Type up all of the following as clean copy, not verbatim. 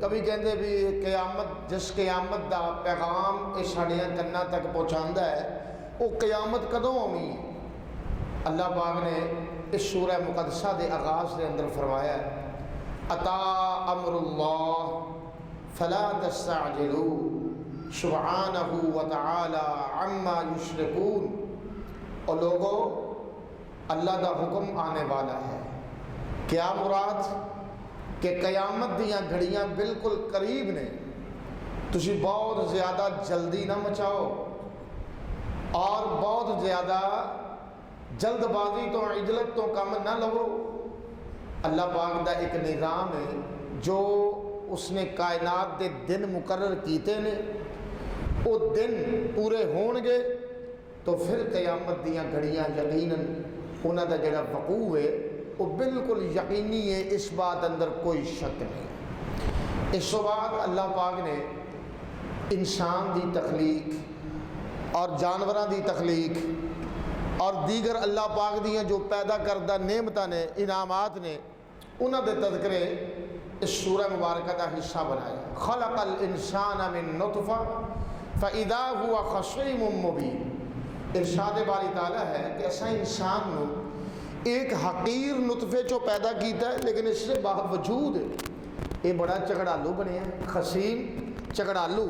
کبھی کہندے بھی قیامت جس قیامت دا پیغام یہ ساڑیاں کناں تک پہنچاندا ہے وہ قیامت کدوں ہونی ہے؟ اللہ پاک نے اس سورہ مقدسہ دے آغاز دے اندر فرمایا ہے اتا امر اللہ فلا تستعجلوا سبحانہ وتعالی عما یشرکون۔ اور لوگوں اللہ دا حکم آنے والا ہے۔ کیا مراد؟ کہ قیامت دیاں گھڑیاں بالکل قریب نے، تسی بہت زیادہ جلدی نہ مچاؤ اور بہت زیادہ جلد بازی تو عجلت تو کم نہ لو۔ اللہ پاک دا ایک نظام ہے جو اس نے کائنات دے دن مقرر کیتے نے، وہ دن پورے ہون گے تو پھر قیامت دیاں گھڑیاں یقیناً انہاں دا جڑا وقوع ہے وہ بالکل یقینی ہے، اس بات اندر کوئی شک نہیں۔ اس کے بعد اللہ پاک نے انسان دی تخلیق اور جانوراں دی تخلیق اور دیگر اللہ پاک دیاں جو پیدا کردہ نعمتاں نے، انعامات نے، انہاں دے تذکرے اس سورہ مبارکہ کا حصہ بنایا۔ خلق الانسان من نطفہ فاذا هو خصیم مبین۔ ارشاد باری تعالیٰ ہے کہ ایسا انسان نو ایک حقیر نطفے چو پیدا کیتا ہے، لیکن اس سے باوجود یہ بڑا چگڑالو بنے ہیں، خصیم چگڑالو،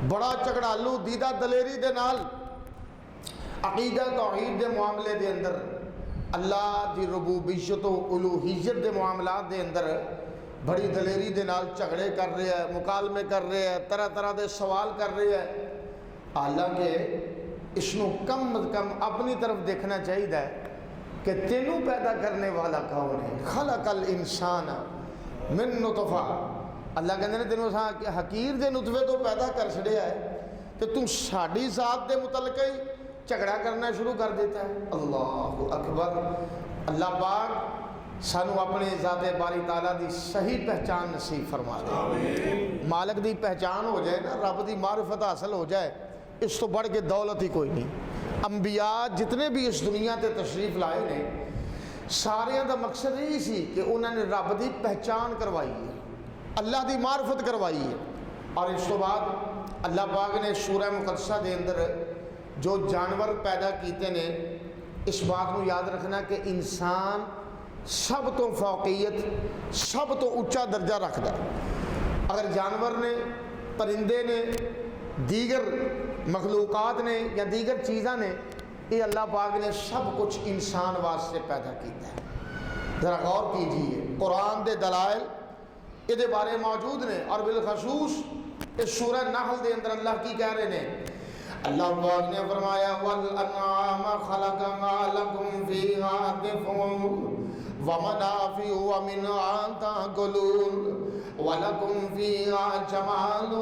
بڑا چگڑالو دیدہ دلیری دے نال عقیدہ توحید دے معاملے دے اندر، اللہ دی ربوبیت و الوہیت دے معاملات دے اندر بڑی دلیری دے نال جھگڑے کر رہے ہیں، مکالمے کر رہے ہیں، طرح طرح دے سوال کر رہے ہیں۔ حالانکہ اس نو کم از کم اپنی طرف دیکھنا چاہیے کہ تینوں پیدا کرنے والا کون ہے؟ خلق الانسان من نطفہ۔ اللہ کہتے ہیں تینوں حقیر دے نطفے تو پیدا کر چھڑیا ہے تو تم ساڑی ذات دے متعلق ہی جھگڑا کرنا شروع کر دیتا ہے۔ اللہ اکبر۔ اللہ پاک سانو اپنے ذات باری تعالیٰ دی صحیح پہچان نصیب فرما دے۔ مالک دی پہچان ہو جائے نا، رب دی معرفت حاصل ہو جائے، اس تو بڑھ کے دولت ہی کوئی نہیں۔ انبیاء جتنے بھی اس دنیا تے تشریف لائے نے، سارے دا مقصد یہی سی کہ انہوں نے رب دی پہچان کروائی ہے، اللہ دی معرفت کروائی ہے۔ اور اس کے بعد اللہ پاک نے سورہ مقدسہ دے اندر جو جانور پیدا کیتے نے، اس بات کو یاد رکھنا کہ انسان سب تو فوقیت، سب تو اونچا درجہ رکھتا ہے۔ اگر جانور نے، پرندے نے، دیگر مخلوقات نے یا دیگر چیزاں نے، یہ اللہ پاک نے سب کچھ انسان واسطے پیدا کیتا ہے۔ ذرا غور کیجئے، قرآن دے دلائل یہ بارے موجود نے، اور بالخصوص اس سورہ نحل دے اندر اللہ کی کہہ رہے ہیں، اللہ پاک نے فرمایا وَالْأَنْعَامَ خَلَقَهَا لَكُمْ فِيهَا دِفْءٌ وَمَنَافِعُ وَمِنْهَا تَأْكُلُونَ وَلَكُمْ فِيهَا جَمَالٌ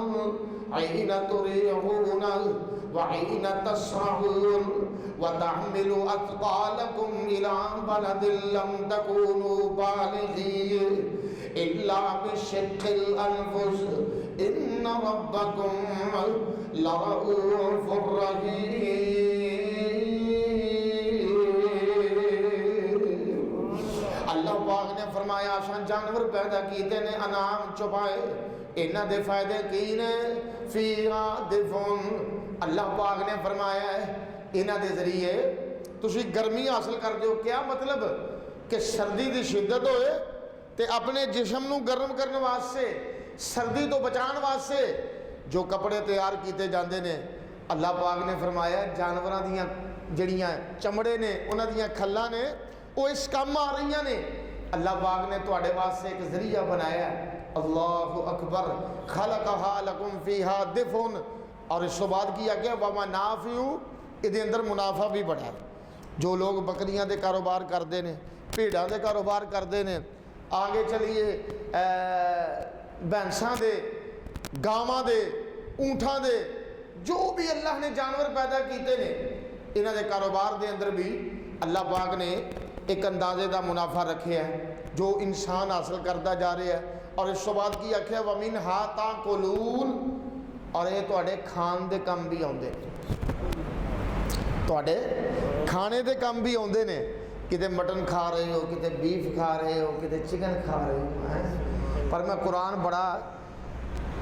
حِينَ تُرِيحُونَ وَحِينَ تَسْرَحُونَ وَتَحْمِلُ أَثْقَالَكُمْ إِلَىٰ بَلَدٍ لَّمْ تَكُونُوا بَالِغِيهِ إِلَّا بِشِقِّ الْأَنفُسِ إِنَّ رَبَّكُمْ لَرَءُوفٌ رَحِيمٌ۔ اللہ پاک نے فرمایا آسان جانور پیدا کیتے نے، انعام چپائے، انہاں دے فائدے کی نے، فیہا دفن۔ اللہ پاک نے فرمایا ہے انہاں دے ذریعے تسی گرمی حاصل کر دیو۔ کیا مطلب؟ کہ سردی دی شدت ہوئے تے اپنے جسم نو گرم کرنے واسطے، سردی تو بچان واسطے جو کپڑے تیار کیتے جاندے نے، اللہ پاک نے فرمایا جانوراں دیاں جڑیاں چمڑے نے، انہاں دیاں کھلاں نے، وہ اس کام آ رہی نے۔ اللہ پاک نے تواڈے واسطے ایک ذریعہ بنایا ہے۔ اللہ اکبر۔ خلقہا لکم فیہا دفن۔ اور اس کے بعد کیا کہ ومنافع، یہ اندر منافع بھی بڑا ہے۔ جو لوگ بکریاں دے کاروبار کردے نے، بھیڑاں دے کاروبار کردے نے، آگے چلیے بھینساں دے، گاواں دے، اونٹاں دے، جو بھی اللہ نے جانور پیدا کیتے نے، انہاں دے کاروبار دے اندر بھی اللہ پاک نے ایک اندازے دا منافع رکھے ہے جو انسان حاصل کرتا جا رہا ہے۔ اور اس کے بعد کی آکھیا وَمِنْهَا تَأْكُلُونَ، اور یہ تواڈے کھان دے کم بھی آندے نے، تواڈے کھانے دے کم بھی آندے نے۔ کتے مٹن کھا رہے ہو، کتے بیف کھا رہے ہو، کتے چکن کھا رہے ہو، پر میں قرآن بڑا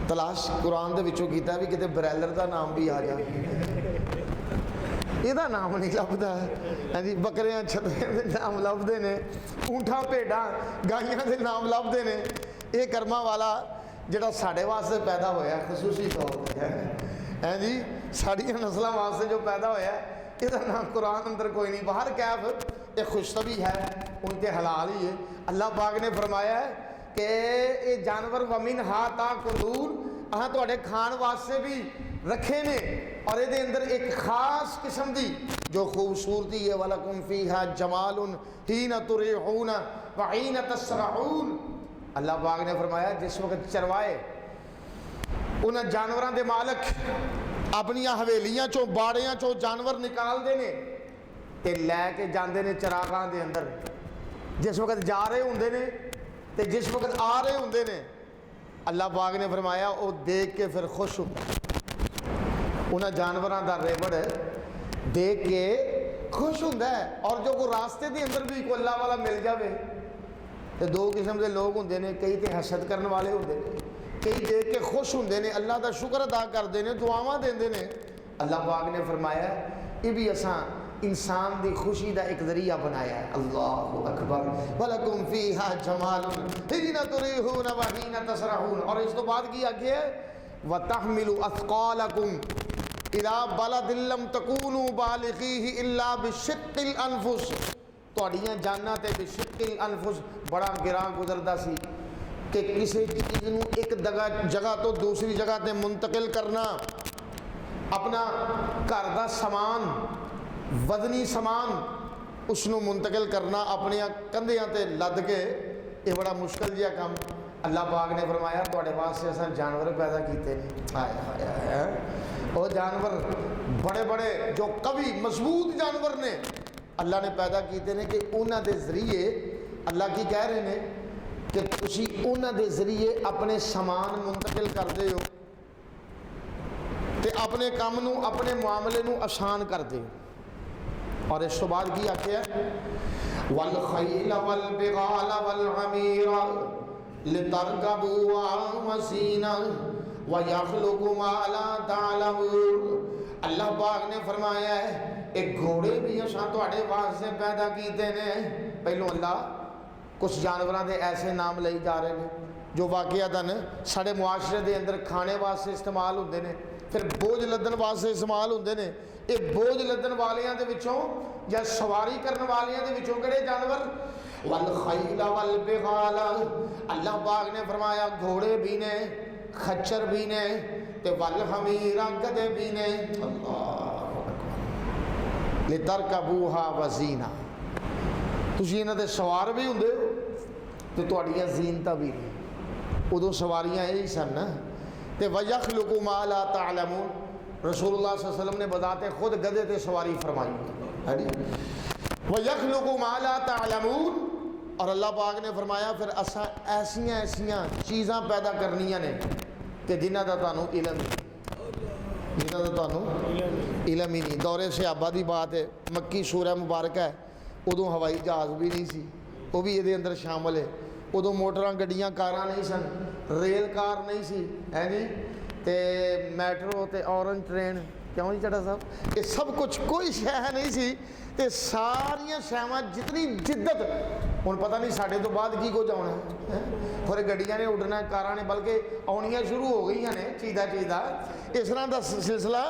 تلاش قرآن دے وچوں کیتا بھی کتے برائلر دا نام بھی آ جائے، یہ نام نہیں لبدا ہے جی، بکریاں چھتریاں دے نام لبدے نے، اونٹاں بھیڈاں گائیاں دے نام لبدے نے، یہ کرما والا جڑا ساڈے واسطے پیدا ہویا خصوصی طور پہ ہے جی، ساڈیاں نسلاں واسطے جو پیدا ہویا ہے یہ نام قرآن اندر کوئی نہیں۔ باہر کیف یہ خوشطبی ہے، ان کے حلال ہی ہے۔ اللہ پاک نے فرمایا ہے کہ یہ جانور وَمِنْهَا تَأْكُلُونَ ہاں تواڈے کھان واسطے بھی رکھے نے، اور یہ اندر ایک خاص قسم دی جو خوبصورتی ہے وَلَكُمْ فِيهَا جَمَالٌ حِينَ تُرِيحُونَ وَحِينَ تَسْرَحُونَ۔ اللہ پاک نے فرمایا جس وقت چروائے انہاں جانوراں دے مالک اپنی حویلیاں چوں باڑیاں چوں جانور نکال دے نے تے لے کے جاندے نے چراغاں دے اندر، جس وقت جا رہے ہوندے نے تے جس وقت آ رہے ہوندے نے، اللہ پاک نے فرمایا وہ دیکھ کے پھر خوش ہوتا ہے، انہاں جانوراں دا ریوڑ دیکھ کے خوش ہوتا ہے۔ اور جو کوئی راستے دے اندر بھی کوئی اللہ والا مل جاوے تے دو قسم دے لوگ ہوندے نے، کئی تے حسد کرن والے ہوندے نے، کئی دیکھ کے خوش ہوندے نے، اللہ دا شکر ادا کردے نے، دعاواں دیندے نے۔ اللہ پاک نے فرمایا یہ بھی اساں انسان دی خوشی دا ایک ذریعہ بنایا ہے۔ اللہ اکبر وَلَكُمْ فِيهَا جَمَالٌ حِينَ تُرِيحُونَ وَحِينَ تَسْرَحُونَ۔ اور اس تو بعد کی آگے ہے وَتَحْمِلُ أَثْقَالَكُمْ إِلَىٰ بَلَدٍ لَّمْ تَكُونُوا بَالِغِيهِ إِلَّا بِشِقِّ الْأَنفُسِ۔ تواڈیاں جاناں تے بِشِقِّ الْأَنفُسِ بڑا گراں گزردا سی کہ کسی چیز نو ایک جگہ تو دوسری جگہ تے منتقل کرنا، اپنا گھر دا سامان وزنی سامان اس نو منتقل کرنا اپنی کندھیاں تے لد کے، یہ بڑا مشکل جہا کام۔ اللہ پاک نے فرمایا تواڈے واسطے اساں جانور پیدا کیتے نے، ہائے ہائے ہائے، وہ جانور بڑے بڑے جو قوی مضبوط جانور نے اللہ نے پیدا کیتے نے کہ انہاں دے ذریعے اللہ کی کہہ رہے ہیں کہ تسی انہاں دے ذریعے اپنے سامان منتقل کر دے ہو تے اپنے کام نو اپنے معاملے نو آسان کر دے ہو۔ اور اس تو بعد کی آکھیا وَالْخَيْلَ وَالْبِغَالَ وَالْحَمِيرَ لِتَرْكَبُوهَا وَزِينَةً وَيَخْلُقُ مَا لَا تَعْلَمُونَ۔ اللہ پاک نے فرمایا ہے ایک گھوڑے بھی اساں تواڈے واسطے پیدا کیتے نے۔ پہلو اللہ کچھ جانوراں دے ایسے نام لئی جا رہے ہیں جو واقعتاً سارے معاشرے دے اندر کھانے واسطے استعمال ہوندے نے، پھر بوجھ لدن واسطے استعمال ہوندے نے۔ یہ بوجھ لدن والیاں دے وچوں یا سواری کرن والیاں دے وچوں کہڑے جانور؟ والخیل والبغال، اللہ پاک نے فرمایا گھوڑے بھی نے، خچر بھی نے، تے والحمیر گدے بھی نے۔ اللہ لترکبوہا وزینہ، تسی انہاں دے سوار بھی ہوندے ہو تے تواڈیاں زینتاں بھی نے۔ ادوں سواریاں یہی سن نا۔ تے وَيَخْلُقُ مَا لَا تَعْلَمُونَ، رسول اللہ صلی اللہ علیہ وسلم نے بذات خود گدے تے سواری فرمائی ہے جی۔ وَيَخْلُقُ مَا لَا تَعْلَمُونَ، اور اللہ پاک نے فرمایا پھر اساں ایسیاں چیزاں پیدا کرنیاں نے کہ جنہ دا تانوں علم نہیں، جنہ دا تانوں علم ہی نہیں۔ دور صحابہ دی بات ہے، مکی سورہ مبارکہ ہے، ادوں ہوائی جہاز بھی نہیں سی، وہ بھی یہ اندر شامل ہے۔ ادوں موٹراں گڈیاں کاراں نہیں سن، ریل کار نہیں سی ہے جی، تے میٹرو تے اورنج ٹرین، کیوں جی چڑھا صاحب، یہ سب کچھ کوئی شے نہیں سی۔ تے ساریاں شیواں جتنی جدت ہن پتہ نہیں ساڈے تو بعد کی کچھ آنا ہے، پھر گڈیاں نے اڈنا، کاراں نے بلکہ آنیاں شروع ہو گئی نے چیدہ اس طرح دا سلسلہ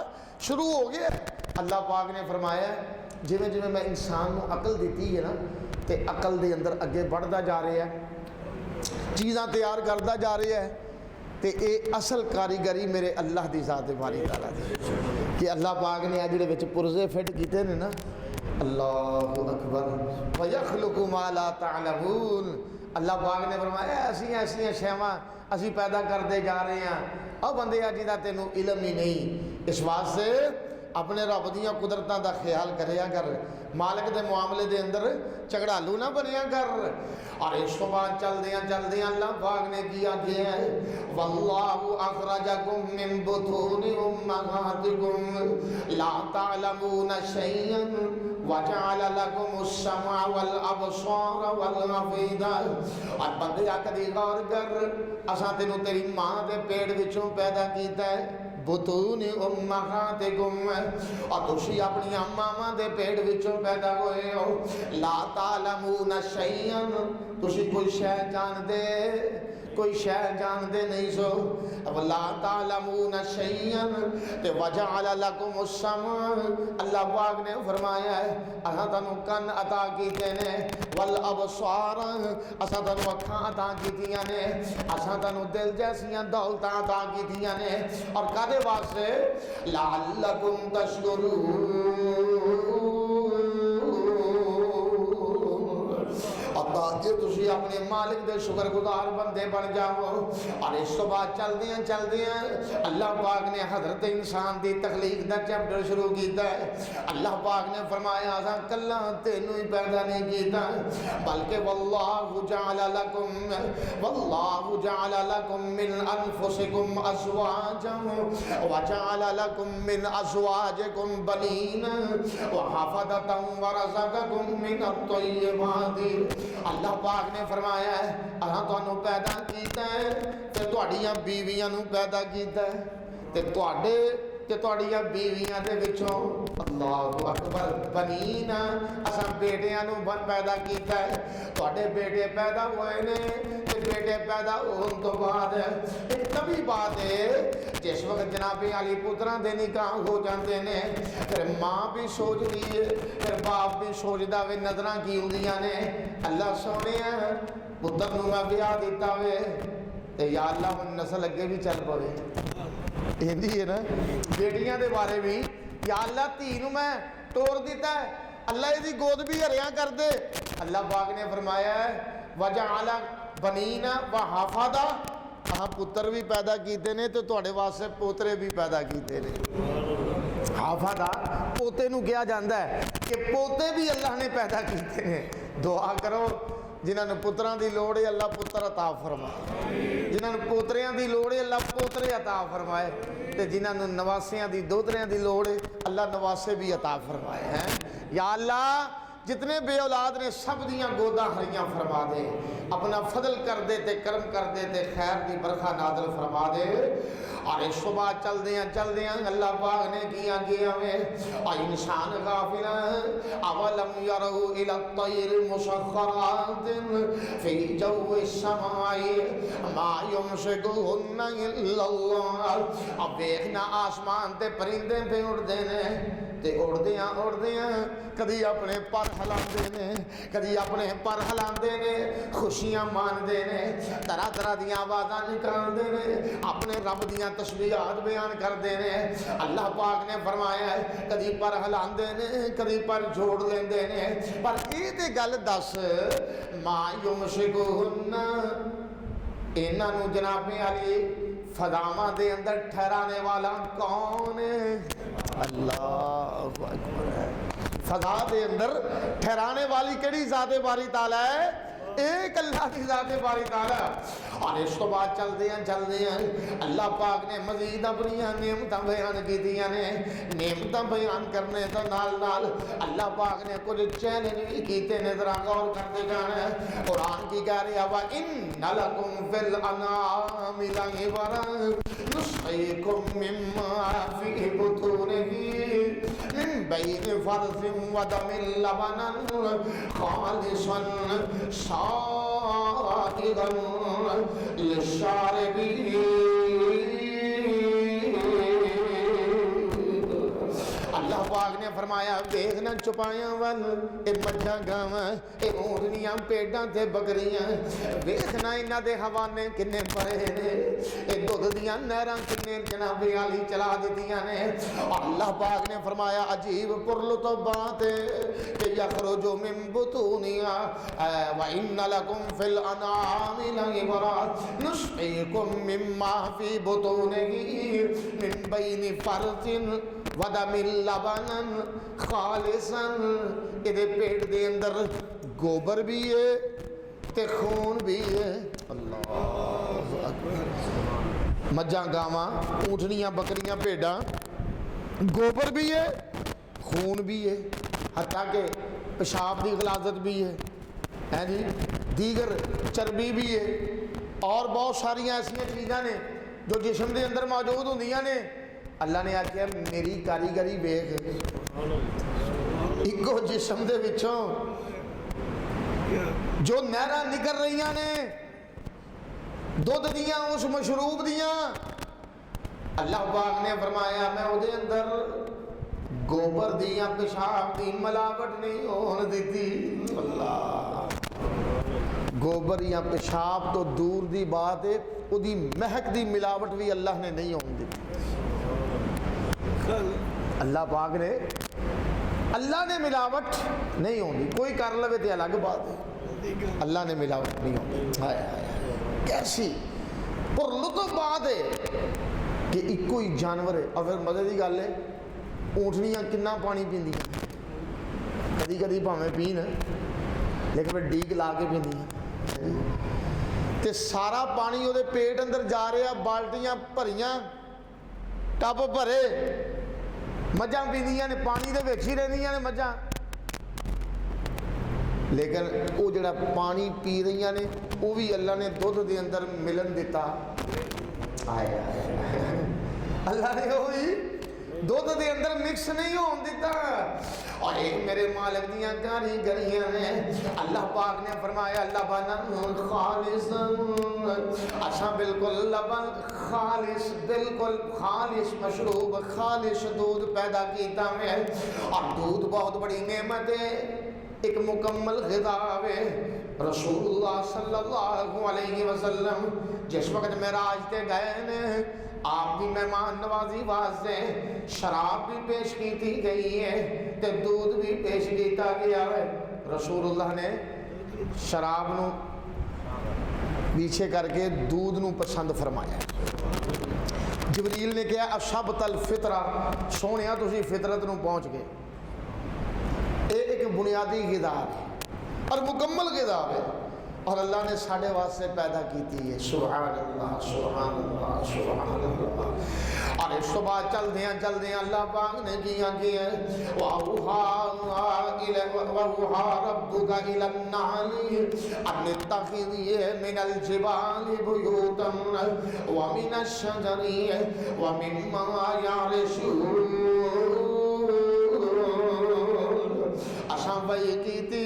شروع ہو گیا۔ اللہ پاک نے فرمایا جویں جویں میں انسان کو عقل دیتی ہے نا تے عقل دے اندر اگے بڑھتا جا رہا ہے، چیزاں تیار کرتا جا رہا ہے، تے اے اصل کاریگری میرے اللہ دی ذات باری تعالیٰ دی کہ اللہ پاک نے جڑے وچ پرزے فٹ کیتے نے نا، اللہ اکبر وَيَخْلُقُ مَا لَا تَعْلَمُونَ۔ اللہ پاک نے فرمایا ایسیاں شیواں اسی پیدا کرتے جا رہے ہیں، او بندے جی دا تینوں علم ہی نہیں، اس واسطے اپنے رب دیاں قدرتاں دا خیال کریا کر، مالک دے معاملے دے اندر چگڑالو نہ بنیا کر۔ اور اس کو بعد چل دیاں اللہ پاک نے کیا ہے واللہ اخرجکم من بطون امہاتکم لا تعلمون شیئا وجعل لکم السمع والابصار والافئدہ۔ اور بندیا کدی غور کر، اساں تینوں تیری ماں دے پیٹ وچوں پیدا کیتا ہے، بطون امہاتکم، اور تسی اپنی ماواں دے پیٹ وچوں پیدا ہوئے ہو، لا تعلمون شیئا، تسی کوئی شے جان دے نہیں سو، لا تعلمون شیئا، تے وجعل لکم السمع، اللہ پاک نے فرمایا ہے اساں تانوں کن عطا کیتے نے، والابصار، اساں تانوں اکھاں عطا کیتیاں نے، اساں تانوں دل جیسیاں دولتاں عطا کیتیاں نے، اور کدے واسطے لعلکم تشکرون، تاکہ تسی اپنے مالک دے شکر گزار بندے بن جاؤ۔ اور اس تو بعد چل دیاں اللہ پاک نے حضرت انسان دی تخلیق دا چیپٹر شروع کیتا ہے۔ اللہ پاک نے فرمایا اساں کلا تینوں ہی پیدا نہیں کیتا بلکہ واللہ جعل لکم من انفسکم ازواجا وجعل لکم من ازواجکم بنین وحفدۃ ورزقکم من الطیبات۔ اللہ پاک نے فرمایا ہے اساں تانوں پیدا کیتا ہے تے تہاڈیاں بیویاں نوں پیدا کیتا ہے، تے تہاڈیاں بیویاں دے وچوں اللہ اکبر بنین، اساں بیٹیاں نوں پیدا کیتا ہے، تہاڈے بیٹے پیدا ہوئے نے، تے بیٹے پیدا ہون تو بعد ایک طبی بات ہے جس وقت جناب علی پتراں دے نکاح ہو جاندے نے، پھر ماں بھی سوچ دی ہے، پھر باپ بھی سوچدا وے نظراں کی ہوندیاں نے، اللہ سونے پتر نوں میں بیاہ دیتا وے تے یا اللہ ہن نسل اگے بھی چل پوے، ہندی ہے نا بیٹیاں دے بارے بھی، یا اللہ دھی نوں میں توڑ دیتا ہے، اللہ یہ دی گود بھی ہریاں کر دے۔ اللہ پاک نے فرمایا ہے وجعل بنین وحفدہ، ہاں پتر بھی پیدا کیتے نے تو تواڈے واسطے پوترے بھی پیدا کیتے نے۔ حفدہ پوتے نوں کیا جاندا ہے کہ پوتے بھی اللہ نے پیدا کیتے نے۔ دعا کرو جنہاں نوں پتراں دی لوڑ ہے اللہ پتر عطا فرمائے، جنہاں نوں پوتریاں دی لوڑ ہے اللہ پوترے عطا فرمائے، تے جنہاں نوں نواسیاں دی دوتریاں دی لوڑ ہے اللہ نواسے بھی عطا فرمائے ہیں۔ یا اللہ جتنے بے اولاد نے سب دیاں گوداں ہریاں فرما دے، اپنا فضل کر دے تے کرم کر دے تے خیر دی برکھا نازل فرما دے۔ اور اس کو بعد چل دیاں اللہ پاک نے کیا میں اور انسان غافل اولم یرو الی الطیر مسخرات فی جو السماء ما یمسکہن الا اللہ۔ اب دیکھنا آسمان تے پرندے پہ اڑدے نے تے اڑدیاں کدی اپنے پر ہلاندے نے، کدی اپنے پر ہلاندے نے، خوشیاں ماندے نے، طرح طرح دیاں آوازاں نکالدے نے، اپنے رب دیاں تسبیحات بیان کردے نے۔ اللہ پاک نے فرمایا ہے کدی پر ہلاندے نے، کدی پر جوڑ لیندے نے، پر یہ تے گل دس ما یمسکہن، انہاں نوں جناب علی فضاواں دے اندر ٹھہرانے والا کون ہے؟ اللہ اکبر۔ فضا دے اندر ٹھہرانے والی کیڑی ذات باری تعالیٰ ہے؟ ایک اللہ کی ذات باری تعالیٰ۔ اور اس کو بعد چل دیاں اللہ پاک نے مزید اپنی نعمتاں بیان کی دیا نے۔ نعمتاں بیان کرنے تو نال اللہ پاک نے کچھ چیلنج بھی کیتے نے، ذرا غور کرتے جانا ہے۔ قرآن کی کہہ رہی ہے وَإِنَّ لَكُمْ فِي الْأَنْعَامِ لَعِبْرَةً نُسْقِيكُم مِّمَّا فِي بُطُونِهِ مِن بَيْنِ فَرْثٍ وَدَمٍ لَبَنًا خَالِصًا سَائِغًا لِلشَّارِبِينَ۔ اللہ پاک نے فرمایا دیکھنا چھپایاں ول اے مجھا گاواں اے اونٹنیاں پیڑاں تے بکریاں، دیکھنا انہاں دے حوانے کنے پرے نے، اے دودھ دیاں نہراں کنے جناب علی چلا دتیاں نے۔ اور اللہ پاک نے فرمایا عجیب پرلطفات کہ یخرج من بطونها وَإِنَّ لَكُمْ فِي الْأَنْعَامِ لَعِبْرَةً نُسْقِيكُم مِّمَّا فِي بُطُونِهِ مِن بَيْنِ فَرْثٍ ودمل لبنن خالصن، یہ پیٹ دے اندر گوبر بھی ہے تے خون بھی ہے۔ اللہ اکبر، مجھاں گاواں اونٹنیاں بکریاں بھیڈاں، گوبر بھی ہے خون بھی ہے، حتیٰ کہ پیشاب دی غلاظت بھی ہے جی، دیگر چربی بھی ہے، اور بہت ساری ایسی چیزاں نے جو جسم دے اندر موجود ہوندیاں نے۔ اللہ نے آکھیا میری کاریگری ویکھ، ایکو جسم دے وچوں جو نہراں نکل رہیاں نے دودھ دیاں، اس مشروب دیاں، اللہ پاک نے فرمایا میں وہ دے اندر گوبر دیاں پیشاب دی ملاوٹ نہیں ہون دیتی۔ اللہ، گوبر یا پیشاب تو دور دی بات ہے، وہ دی مہک دی ملاوٹ بھی اللہ نے نہیں ہون دیتی۔ اللہ پاک نے، اللہ نے ملاوٹ نہیں ہون دی، کوئی کر لوے تے الگ بات ہے، اللہ نے ملاوٹ نہیں ہون دی۔ کیسی پر لطف بات ہے کہ ایک کوئی جانور ہے۔ اور پھر مزے دی گل ہے، اونٹنیاں کنا پانی پیندیاں، کدی کدی بھاویں پین لیکن پھر ڈیگ لا کے پیندیاں، تے سارا پانی وہ پیٹ اندر جا رہا، بالٹیاں بھریاں، ٹب بھرے، مجھاں پیندیاں نے پانی دے وچ ہی رہندیاں نے مجھاں، لیکن وہ جڑا پانی پی رہیاں نے وہ بھی اللہ نے دودھ دے اندر ملن دیتا۔ آئے اللہ نے وہی دودھ دے اندر مکس نہیں ہون دیتا۔ اور ایک میرے مالک دیاں کاریگریاں نے، اللہ پاک نے فرمایا لبن خالص، اچھا بالکل لبن خالص، بالکل خالص مشروب، خالص دودھ پیدا کیتا میں، اور دودھ بہت بڑی نعمت ہے، ایک مکمل غذا ہے۔ رسول اللہ صلی اللہ علیہ وسلم جس وقت معراج تے گئے نے، آپ کی مہمان نوازی واسطے شراب بھی پیش کی گئی ہے تے دودھ بھی پیش کیتا گیا ہے۔ رسول اللہ نے شراب نو پیچھے کر کے دودھ نو پسند فرمایا۔ جبریل نے کہا اشبت الفطرہ، سونیا تسی فطرت نو پہنچ گئے۔ ایک بنیادی غذا ہے اور مکمل غذا ہے، اور اللہ نے ساڑھے واسطے پیدا کیتی ہے۔ سبحان اللہ سبحان اللہ سبحان اللہ۔ اور اس تو بعد چل دیاں اللہ پاک نے کیا وَأَوْحَىٰ رَبُّكَ إِلَى النَّحْلِ أَنِ اتَّخِذِي مِنَ الْجِبَالِ بُيُوتًا وَمِنَ الشَّجَرِ وَمِمَّا يَعْرِشُونَ۔ اشاں وحی کی تھی،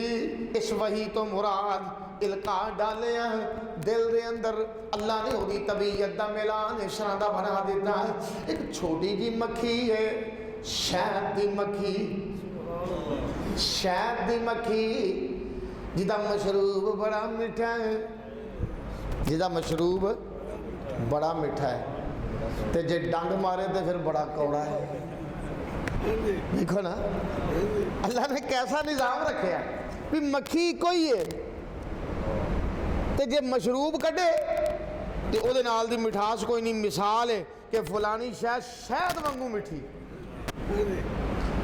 اس وحی تو مراد القاء ڈالے ہیں دل دے اندر، اللہ نے ہوئی طبیعت دا ملان اشارہ بنا دیتا ہے۔ ایک چھوٹی جی مکھی ہے، شہد دی مکھی، شہد دی مکھی جدا مشروب بڑا میٹھا ہے، جدا مشروب بڑا میٹھا ہے، تے جے ڈنگ مارے تے پھر بڑا کوڑا ہے۔ دیکھو نا اللہ نے کیسا نظام رکھا بھی مکھی کوئی ہے تے جے مشروب کڈے تے او دے نال دی مٹھاس کوئی نہیں۔ مثال ہے کہ فلانی شہد وانگو مٹھی،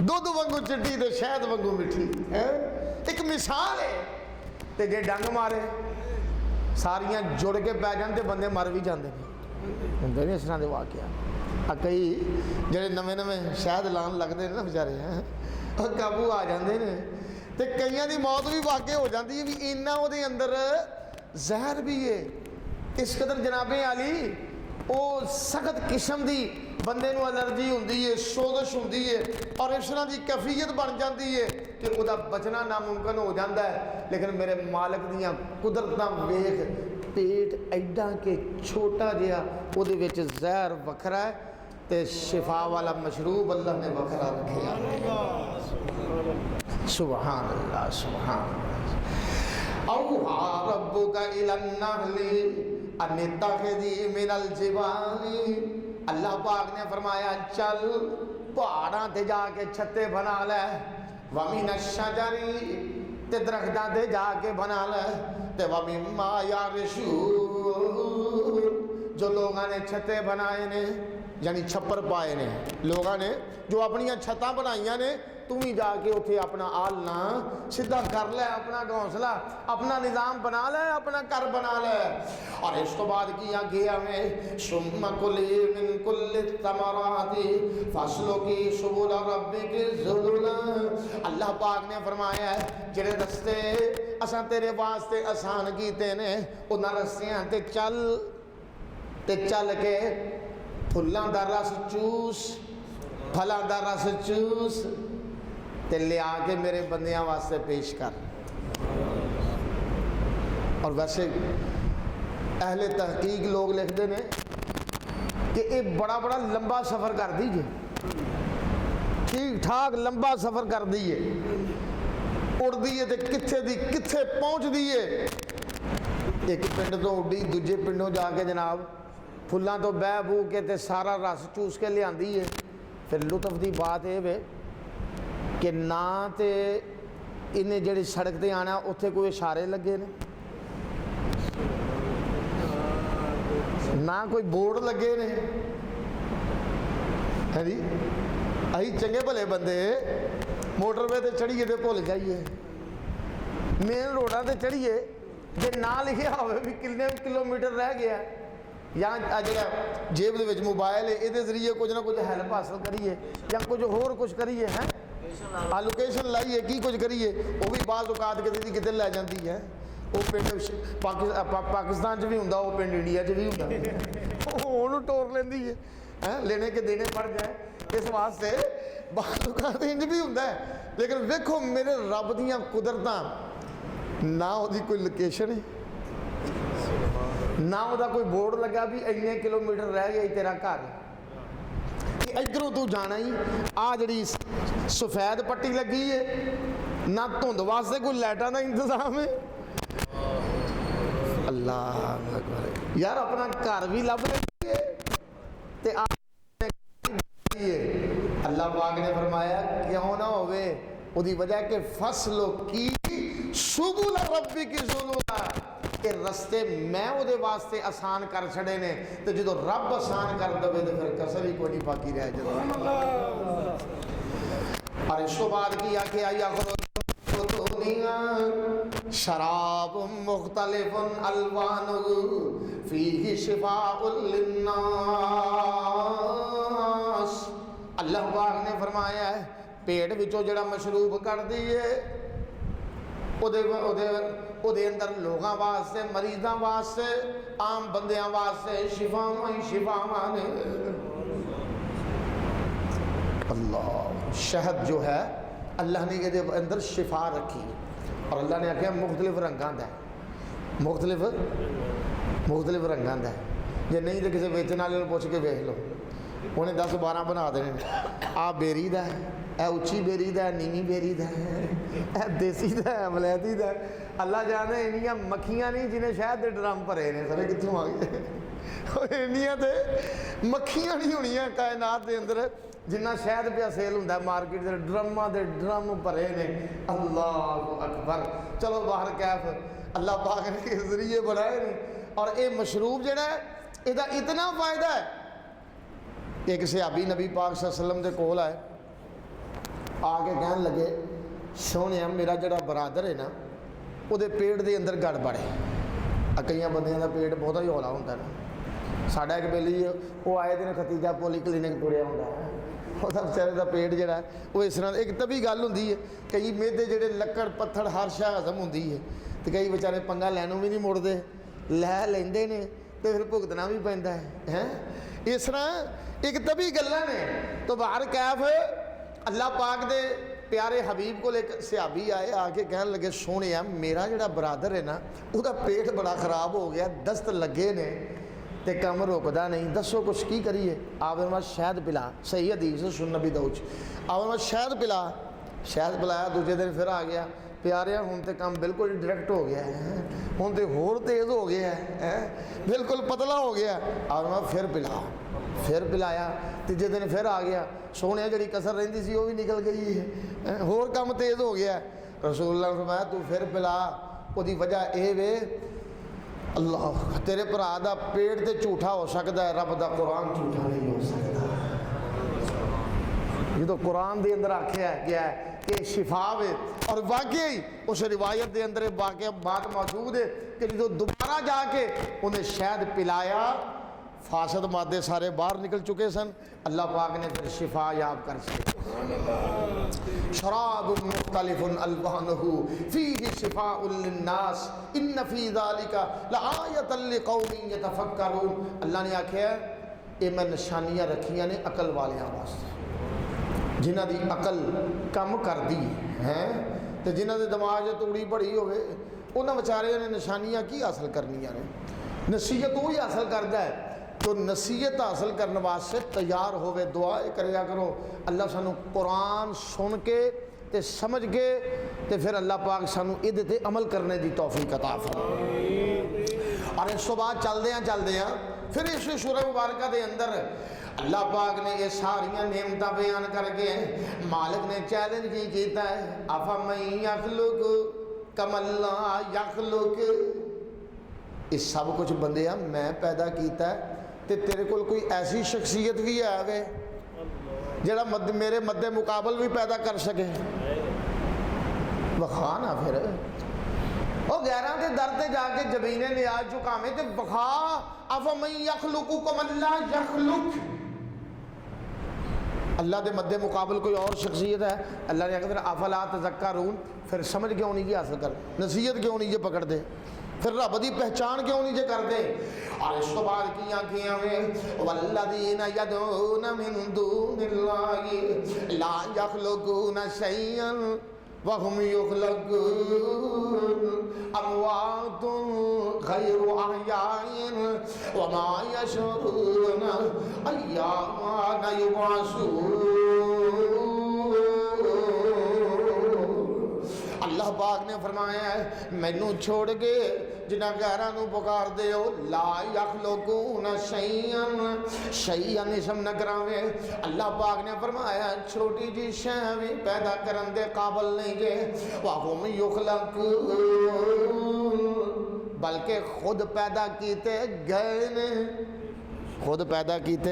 دودھ وانگو چٹی تے شہد وانگو مٹھی، ایک مثال ہے۔ تے جے ڈنگ مارے ساریاں جڑ کے پی جان تے بندے مر بھی جاندے ہیں، ہوندے نے اس طرح دے واقعہ۔ کئی جڑے نویں شہد لان لگتے ہیں نا بیچارے قابو آ جاندے نے، تے کئیاں دی موت بھی واقع ہو جاتی ہے بھی اینا وہ دے اندر زہر بھی ہے۔ اس قدر جناب علی وہ سخت قسم دی بندے نو الرجی ہوندی ہے، سوزش ہوندی ہے، اور اس طرح دی کیفیت بن جاتی ہے کہ وہ بچنا ناممکن ہو جاتا ہے۔ لیکن میرے مالک دیاں قدرتاں ویکھ، پیٹ ایڈا کہ چھوٹا جہا وہ دے وچ زہر وکھرا ہے تے شفا والا مشروب اللہ نے وکھرا رکھیا۔ سبحان اللہ سبحان اللہ۔ اوحیٰ ربک الی النحل ان اتخذی من الجبال، اللہ پاک نے فرمایا چل پہاڑاں تے جا کے چھتے بنا لے، ومن الشجر تے درختاں تے جا کے بنا لے، تے ومما یعرشون جو لوگاں نے چھتے بنائے نے یعنی چھپر پائے نے لوگوں نے جو اپنی چھتاں بنائیاں نے، تم ہی جا کے اتنے اپنا آلنا سیدھا کر لے، اپنا گھونسلہ اپنا نظام بنا لے، اپنا گھر بنا لے۔ اور اس تو بعد کیا گیا میں ثم کلی من کل الثمرات فاسلکی سبل ربک ذللا، اللہ پاک نے فرمایا ہے جڑے رستے اساں تیرے واسطے آسان کیتے نے انہاں رستیاں تے چل کے پھلاں دا رس چوس، پھلاں دا رس چوس تے لے آ کے میرے بندیاں واسطے پیش کر۔ اور ویسے اہل تحقیق لوگ لکھتے ہیں کہ یہ بڑا بڑا لمبا سفر کر دیجئے، ٹھیک ٹھاک لمبا سفر کر دیئے، اڑ دیئے تے کتھے دی کتھے پہنچ دیئے، ایک پنڈ تو اڈی دوجے پنڈوں جا کے جناب پھلاں تو بہ بو کے تے سارا رس چوس کے لے آندی ہے۔ پھر لطف دی بات یہ ہے کہ نہ تے انہیں جڑی سڑک تے آنا اتھے کوئی اشارے لگے نے، نہ کوئی بورڈ لگے نے، ہے جی اہی چنگے بھلے بندے موٹر پہ تے چڑھیے تے بھول جائیے، مین روڈاں تے چڑھیے جے نہ لکھیا ہوئے بھی کتنے کلومیٹر رہ گیا، یا جڑا جیب دے وچ موبائل ہے یہ ذریعے کچھ نہ کچھ ہیلپ حاصل کریے یا کچھ ہور کچھ کریے، ہیں لوکیشن لائیے کی کچھ کریے، وہ بھی بعض اوقات کسی کدھر لے جاتی ہے، وہ پنڈ پاکستان چ بھی ہوں، وہ پنڈ انڈیا چ بھی ہوں، وہ ٹور لینی ہے، لینے کے دینے پڑ جائے، اس واسطے بعض اوقات انج بھی ہوں۔ لیکن ویکھو میرے رب دیاں قدرتاں، نہ وہ کوئی لوکیشن ہے، نہ وہ کوئی بورڈ لگا بھی اینے کلومیٹر رہ گیا تیرا گھر، ادھروں تو جانا ہی آ جڑی سفید پٹی لگی ہے، نہ دھند واسطے کوئی لائٹاں دا انتظام ہے، اللہ اکبر یار اپنا گھر بھی لب لے تے اللہ پاک نے فرمایا کیوں نہ ہوئے وہ دی وجہ کہ فصلو کی سبل ربک ذللا، کہ رستے میں وہ دے واسطے آسان کر چھڑے نے، تو جدو رب آسان کر دے تو پھر کسر ہی کوئی نہیں باقی رہ جاتا۔ اور اس کو بعد کیا کہ آیا شراب مختلف الوان فیہ شفاء للناس، اللہ پاک نے فرمایا ہے پیٹ وچوں جڑا مشروب کر دیئے او دے اندر لوگاں واسطے، مریضاں واسطے، عام بندیاں واسطے شفاواں ہی شفاواں نے۔ اللہ شہد جو ہے اللہ نے یہ دے اندر شفا رکھی، اور اللہ نے آکھیا مختلف رنگاں دا ہے، مختلف رنگاں دا ہے، جے نہیں تو کسی ویچن والے پوچھ کے ویکھ لو، انہیں 10-12 بنا دینے، آ بیری دا ہے، اے اچھی بیری دا ہے، نیوی بیری دا ہے، اے دیسی دا ہے، ملیتی دا ہے، اللہ جانے انہیاں مکھیاں نہیں جنہیں شاید دے ڈرام پرے نے، سارے کتوں آگئے، انہیاں دے مکھیاں نہیں ہونیاں کائنات دے اندر جنہ شاید پہ سیل ہوں ہے مارکیٹ دے ڈرم پرے نے، اللہ اکبر۔ چلو باہر کیف اللہ پاک نے کے ذریعے بنائے نے، اور اے مشروب جڑا ہے یہ اتنا فائدہ ہے۔ ایک صحابی نبی پاک صلی اللہ علیہ وسلم دے کول آئے، آگے کہنے لگے سونے میرا جڑا برادر ہے نا وہ دے پیٹ دے اندر گڑبڑ ہے، کئیاں بندیاں دا پیٹ بہت ہی ہولا ہوتا ہے نا، ساڑھا ایک بیلی وہ آئے دن ختیجہ پولی کلینک ٹریا ہوتا ہے، وہ بچارے دا پیٹ جڑا ہے وہ اس طرح ایک طبی گل ہوندی ہے، کئی میدے جڑے لکڑ پتھر ہر شے ہضم ہوندی ہے، تو کئی بیچارے پنگا لینوں بھی نہیں مڑتے، لے لیندے نے تو پھر بھگتنا بھی پیندا ہے، اس طرح ایک طبی گلاں نے۔ تو باہر کیف اللہ پاک دے پیارے حبیب کو ایک صحابی آئے، آگے کہنے لگے سونے میرا جڑا برادر ہے نا وہ دا پیٹ بڑا خراب ہو گیا، دست لگے نے تے کم روکدا نہیں، دسو کچھ کی کریے؟ آپ نے شہد پلا، صحیح حدیث سن نبی داؤد، آپ نے شہد پلایا، دوسرے دن پھر آ گیا، پیارے ہوں تے کام بالکل ڈائریکٹ ہو گیا ہے، ہوں تے ہور تیز ہو گیا ہے، بالکل پتلا ہو گیا، آپ نے پھر پلایا، تیجے دن پھر آ گیا، سونے جڑی کسر رہندی سی وہ بھی نکل گئی ہے، ہور کام تیز ہو گیا۔ رسول اللہ نے فرمایا تو پھر پلا، وہ دی وجہ اے وے اللہ تیرے بھرا دا پیٹ تے جھوٹا ہو سکتا ہے، رب دا قرآن جھوٹا نہیں ہو سکتا۔ یہ تو قرآن دے اندر آکھیا ہے کیا ہے کہ شفا ہے، اور واقعی اس روایت دے اندر واقعہ بات موجود ہے کہ جو دوبارہ جا کے انہیں شہد پلایا، فاسد مادے سارے باہر نکل چکے سن، اللہ پاک نے پھر شفا یاب کر سکے۔ شراب مختلف الوانہ فیہ شفاء للناس ان فی ذالک لآیۃ لقوم یتفکرون۔ اللہ نے آکھیا یہ میں نشانیاں رکھیاں نے عقل والیاں واسطے، جنہ دی عقل کم کر دی ہے تو جنہ دے دماغ توڑی بڑی ہوئے انہاں بیچارے نے نشانیاں کی حاصل کرنیاں نے؟ نصیحت وہی حاصل کرتا ہے تو نصیحت حاصل کرنے واسطے تیار ہوئے، دعا کریا کرو اللہ سانو قرآن سن کے تے سمجھ کے تے پھر اللہ پاک سانو ادھے تے عمل کرنے دی توفیق عطا فرمائے۔ اور اس تو بعد چل دیاں پھر اس سورہ مبارکہ دے اندر اللہ پاک نے یہ ساریاں نعمتاں بیان کر کے مالک نے چیلنج کی کیتا ہے، افمن یخلق کمن لا یخلق، اس سب کچھ بندیا میں پیدا کیتا ہے تے تیرے کول کوئی ایسی شخصیت بھی ہے وے جڑا میرے مد مقابل بھی پیدا کر سکے؟ وخا نا پھر وہ غیراں دے در تے جا کے جبینے نیاز چکاویں تے وخا، افمن یخلق کمن لا یخلق، اللہ دے مد مقابل کوئی اور شخصیت ہے؟ اللہ نے کہا افلا تذکرون، پھر سمجھ کیوں نہیں یہ حاصل کر، نصیحت کیوں نہیں یہ پکڑ دے، پھر رب دی پہچان کیوں نہیں یہ کر دے؟ اور اس تو بعد کیا میں والذین یدعون من دون اللہ لا یخلقون شیئا وهم یخلقون اموات غیر احیاء وما یشعرون ایان یبعثون۔ اللہ پاک نے فرمایا ہے مینوں چھوڑ کے جنہ غیراں نو پکار دے ہو، لا یخلقون شیئا، شیئا اسم نہ کراوے۔ اللہ پاک نے فرمایا چھوٹی جی شے بھی پیدا کرن دے قابل نہیں گے، وہم یخلقون، بلکہ خود پیدا کیتے گئے نے، خود پیدا کیتے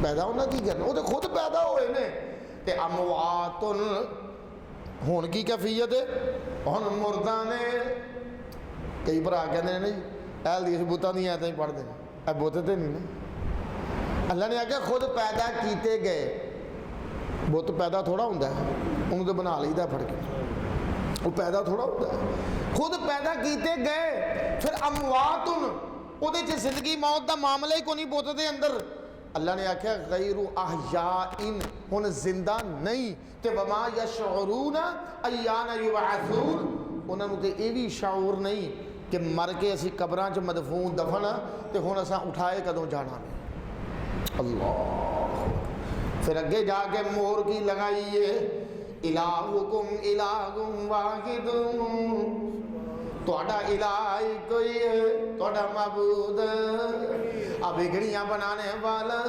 پیدا ہونا کی کرنا، وہ تو خود پیدا ہوئے نے، تے اموات ہون کی کیفیت ہے، ہون مردہ نے۔ کئی برا کہتے ہیں نہیں اہل دیش بوتا نہیں آتا ہی پڑھ دیں، اے بوتے تھے نہیں نا۔ اللہ نے آگے خود پیدا کیتے گئے، بت پیدا تھوڑا ہوتا ہے، انہوں تو بنا لی دا پھڑ کے، وہ پیدا تھوڑا ہوتا ہے، خود پیدا کیتے گئے۔ پھر امواتن، وہ دے زندگی موت دا معاملہ ہی کو نہیں بوتے دے اندر۔ اللہ نے آکھا غیر احیاء، ہن زندہ نہیں، تے وما یشعرون ایان یبعثون، انہوں نے یہ بھی شعور نہیں کہ مر کے اسی قبراں چ مدفون دفن تے ہن اساں اٹھائے کدوں جانا ہے۔ اللہ پھر اگے جا کے مور کی لگائیے، الہکم الہ واحد، تہاڈا الہ کوئی ہے، تہاڈا معبود اب بگڑیاں بنانے والا۔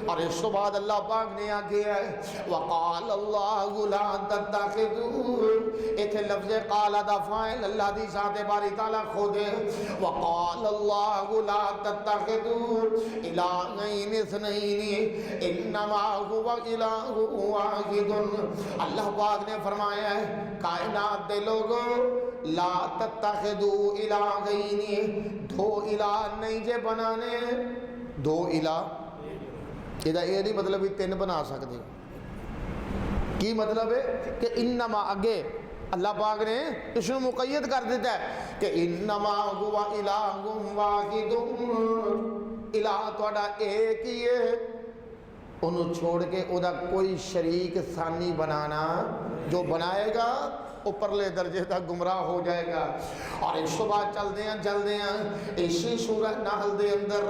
اور اس کے بعد اللہ پاک نے آگے ہے وقال اللہ لا تتخذوا، ایتھے لفظ قال دا فاعل اللہ دی ذات باری تعالیٰ خود ہے، وقال اللہ لا تتخذوا الہین اثنین انما هو الہ واحد۔ اللہ پاک نے فرمایا ہے کائنات دے لوگوں لا تتخذوا الہین، دو الہ نہیں جے بنانے، دو الہ یہ نہیں مطلب تین بنا سکتے، کی مطلب ہے کہ انما اگے اللہ پاک نے اس کو مقید کر دیتا ہے کہ انما هو الہ واحد، الہ تہاڈا ایک ہی ہے، انہوں چھوڑ کے او دا کوئی شریک ثانی بنانا، جو بنائے گا اوپرلے درجے تک گمراہ ہو جائے گا۔ اور اس کے بعد چل دیں اسی سورہ نحل دے اندر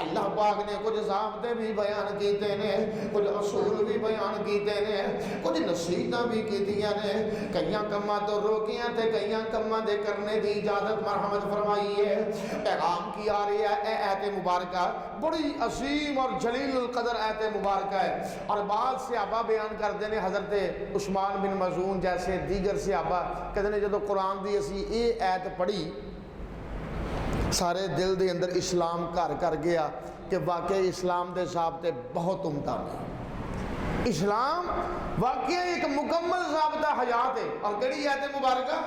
اللہ پاک نے کچھ ضابطے بھی بیان کیتے نے، کچھ اصول بھی بیان کیتے نے، کچھ نصیحتاں بھی کیتیاں نے، کئیاں کماں تو روکیاں تے کئیاں کماں دے کرنے دی اجازت مرحمت فرمائی ہے۔ پیغام کی آ رہی ہے اے آیت مبارکہ بڑی عظیم اور جلیل القدر آیت مبارکہ ہے، اور بعض صحابہ بیان کر دینے حضرت عثمان بن مظعون جیسے دیگر صحابہ کہتے ہیں جب قرآن دی اسی یہ آیت پڑھی سارے دل دے اندر اسلام گھر کر گیا کہ واقعی اسلام دے ضابطے بہت عمدہ نے. اسلام واقعی ایک مکمل ضابطہ حیات ہے. اور کیڑی آیت مبارکہ؟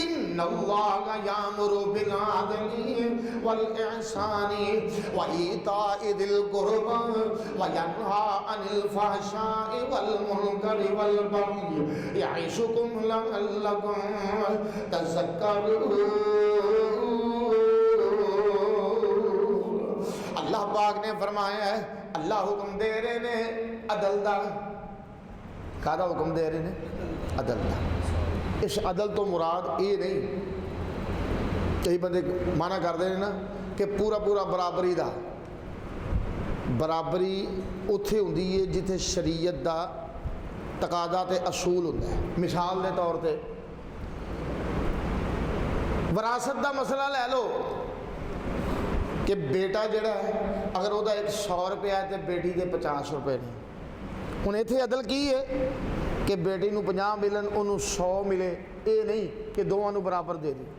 ان اللہ یامر بالعدل والاحسان وایتاء ذی القربى وینہی عن الفحشاء والمنکر والبغی یعظکم لعلکم تذکرون. اللہ پاک نے فرمایا ہے اللہ حکم دے رہے نے عدل دا. کہا حکم دے رہے نے عدل دا. اس عدل تو مراد یہ نہیں، کئی بندے مانا کر دے نا کہ پورا پورا برابری دا. برابری اتھے ہوندی ہے جتھے شریعت دا تقاضا تے اصول ہوندا ہے. مثال دے طور تے وراثت دا مسئلہ لے لو کہ بیٹا جڑا ہے اگر وہ 100 روپیہ ہے تو بیٹی دے 50 روپے نے. ہوں اتنے عدل کی ہے کہ بیٹی نو 50 ملن انہوں 100 ملے، یہ نہیں کہ دونوں برابر دے دیں.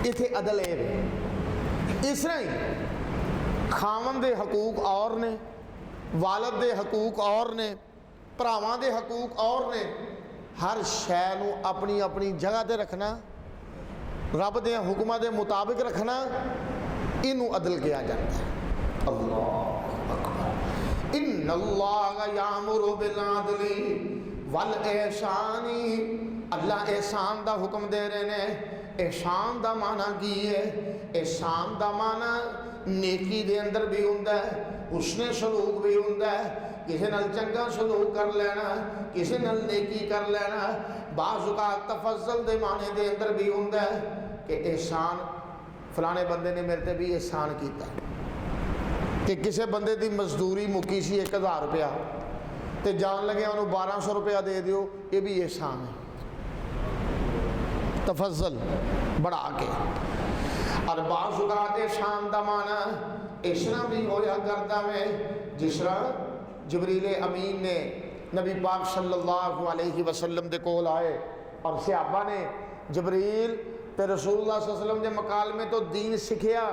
اتنے عدل ہے. اس طرح ہی خاون دے حقوق اور نے، والد دے حقوق اور نے، بھراواں دے حقوق اور نے. ہر شے نو اپنی اپنی جگہ تے رکھنا، رب دے حکماں دے مطابق رکھنا، انہوں عدل کیا جاتا ہے. اللہ اکبر. ان اللہ یامر بالعدل والاحسان. اللہ احسان دا حکم دے رہے نے. احسان دا معنی کی ہے؟ احسان دا معنی نیکی دے اندر بھی ہوندا ہے، حسن سلوک بھی ہوندا ہے. کسی نال چنگا سلوک کر لینا، کسی نال نیکی کر لینا. بعض اوقات تفضل دے معنی دے اندر بھی ہوندا ہے کہ احسان فلانے بندے نے میرے تے بھی احسان کیتا. کہ کسی بندے دی مزدوری مکی سی 1000 روپیہ تے جان لگے انہوں 1200 روپیہ دے دیو، یہ بھی احسان ہے. تفضل بڑھا کے. اور بعض اوقات احسان دا معنی اس طرح بھی ہویا کرتا ہے جس طرح جبریل امین نے نبی پاک صلی اللہ علیہ وسلم دے کول آئے اور صحابہ نے جبریل تے رسول اللہ صلی اللہ علیہ وسلم دے مکالمے تو دین سکھیا.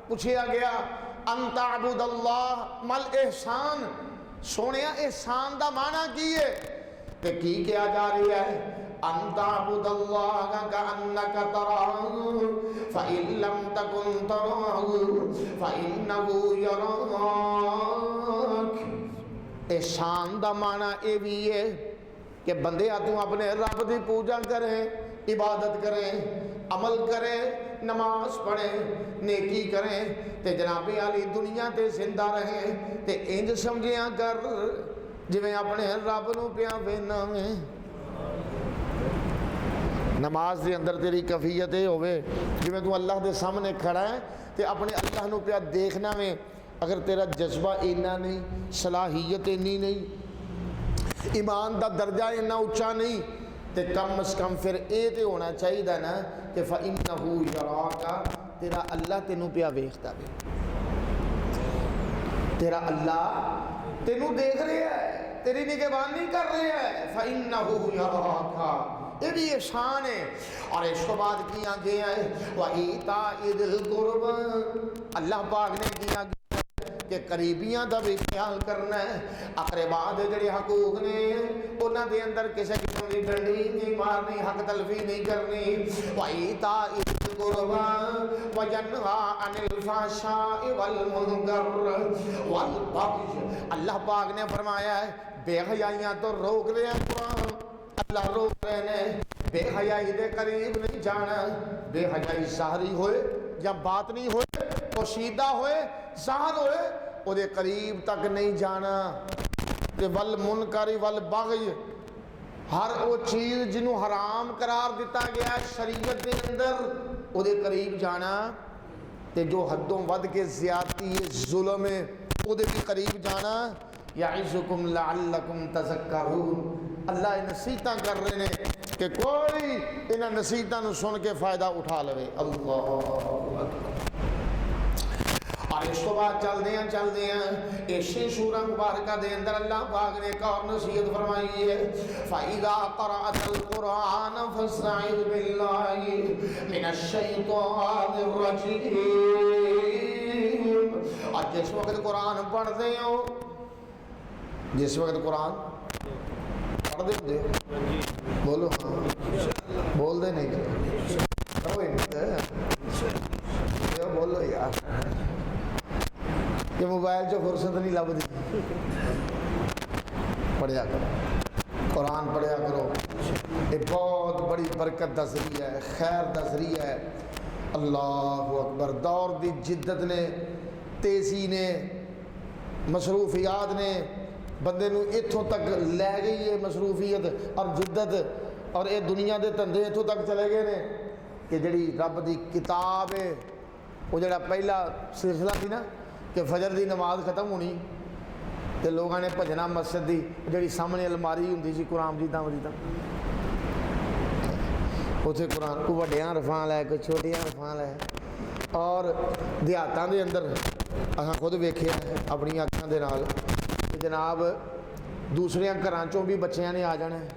پوچھیا گیا ان تعبد اللہ مل احسان، سونیا احسان دا معنی کی ہے؟ کہ کی کیا جا رہی ہے؟ ان تعبد اللہ کأنک تراہ فإن لم تکن تراہ فإنہ یراک. احسان دا معنی یہ بھی ہے کہ بندے تو اپنے رب دی پوجا کریں، عبادت کریں، عمل کریں، نماز پڑھیں، نیکی کریں تے جناب علی دنیا تے زندہ رہیں تے انج سمجھیاں کر جویں اپنے رب نو پیا وینا ہے. نماز دے اندر تیری کیفیت یہ ہوئے جویں تو اللہ دے سامنے کھڑا ہے تے اپنے اللہ نو پیا دیکھنا میں. اگر تیرا جذبہ اینا نہیں، صلاحیت اینی نہیں، ایمان دا درجہ اینا اونچا نہیں، تے کم از کم پھر اے تے ہونا چاہیے نا کہ فَإِنَّهُ يَرَاكَ، تیرا اللہ تینوں پیا ویکھدا بھی، تیرا اللہ تینوں دیکھ رہے ہے، تیری نگہبانی کر رہے ہے. فَإِنَّهُ يَرَاكَ، یہ بھی احسان ہے. اور اس کو بعد کیا گیا ہے وَإِيتَاءِ ذِي الْقُرْبَى، اللہ پاک نے کیا گیا کہ قریبیاں دا بھی خیال کرنا ہے. اقرباء دے جڑے حقوق نے انہاں دے اندر کسی قسم دی ڈنڈی نہیں مارنی، حق تلفی نہیں کرنی. وَإِيتَاءِ ذِي الْقُرْبَى وَيَنْهَى عَنِ الْفَحْشَاءِ وَالْمُنكَرِ وَالْبَغْيِ. اللہ پاک نے فرمایا ہے بے حیائیاں تو روک رہے ہیں. قرآن اللہ روک رہے ہیں بے حیائی دے قریب نہیں جانا. بے حیائی ظاہری ہوئے یا باطنی ہوئے، پوشیدہ ہوئے، ظاہر ہوئے، وہ دے قریب تک نہیں جانا. والمنکر والبغی، ہر وہ چیز جنہوں حرام قرار دیتا گیا شریعت دے اندر وہ دے قریب جانا. تے جو حدوں ود کے زیادتی ظلم ہے وہ دے بھی قریب جانا. یعظکم لعلکم تذکرون. اللہ نصیحتاں کر رہے ہیں کہ کوئی انہاں نصیحتاں نو سن کے فائدہ اٹھا لے. اللہ اکبر. اور اور اس تو بعد چلدے ہیں اسی سورہ مبارکہ دے اندر اللہ پاک نے ایک اور نصیحت فرمائی ہے فَإِذَا قَرَأْتَ الْقُرْآنَ فَاسْتَعِذْ بِاللَّهِ مِنَ الشَّيْطَانِ الرَّجِيمِ۔ اور جس وقت قرآن پڑھتے ہو، جس وقت قرآن پڑھتے ہو، بولو ہاں، بول دے نہیں بولو یار، یہ موبائل جو فرصت نہیں لبدی، پڑھیا کرو قرآن، پڑھیا کرو، یہ بہت بڑی برکت دا ذریعہ ہے، خیر دا ذریعہ ہے۔ اللہ اکبر۔ دور دی جدت نے، تیزی نے، مصروفیات نے بندے نو اتھوں تک لے گئی ہے، مصروفیت اور جدت، اور یہ دنیا دے دھندے اتھوں تک چلے گئے نے کہ جڑی رب دی کتاب ہے، وہ جڑا پہلا سلسلہ تھی نا کہ فجر دی نماز ختم ہونی تے لوگاں نے بھجنا مسجد دی جڑی سامنے الماری ہوندی سی قرآن مجیداں اتنے قرآن کو وڈیاں رفاں لے کوئی چھوٹیاں رفاں لے، اور دیہاتاں دے اندر اساں خود ویکھیا اپنی اکھاں دے نال کہ جناب دوسریاں گھراں چوں بھی بچیاں نے آ جانا ہے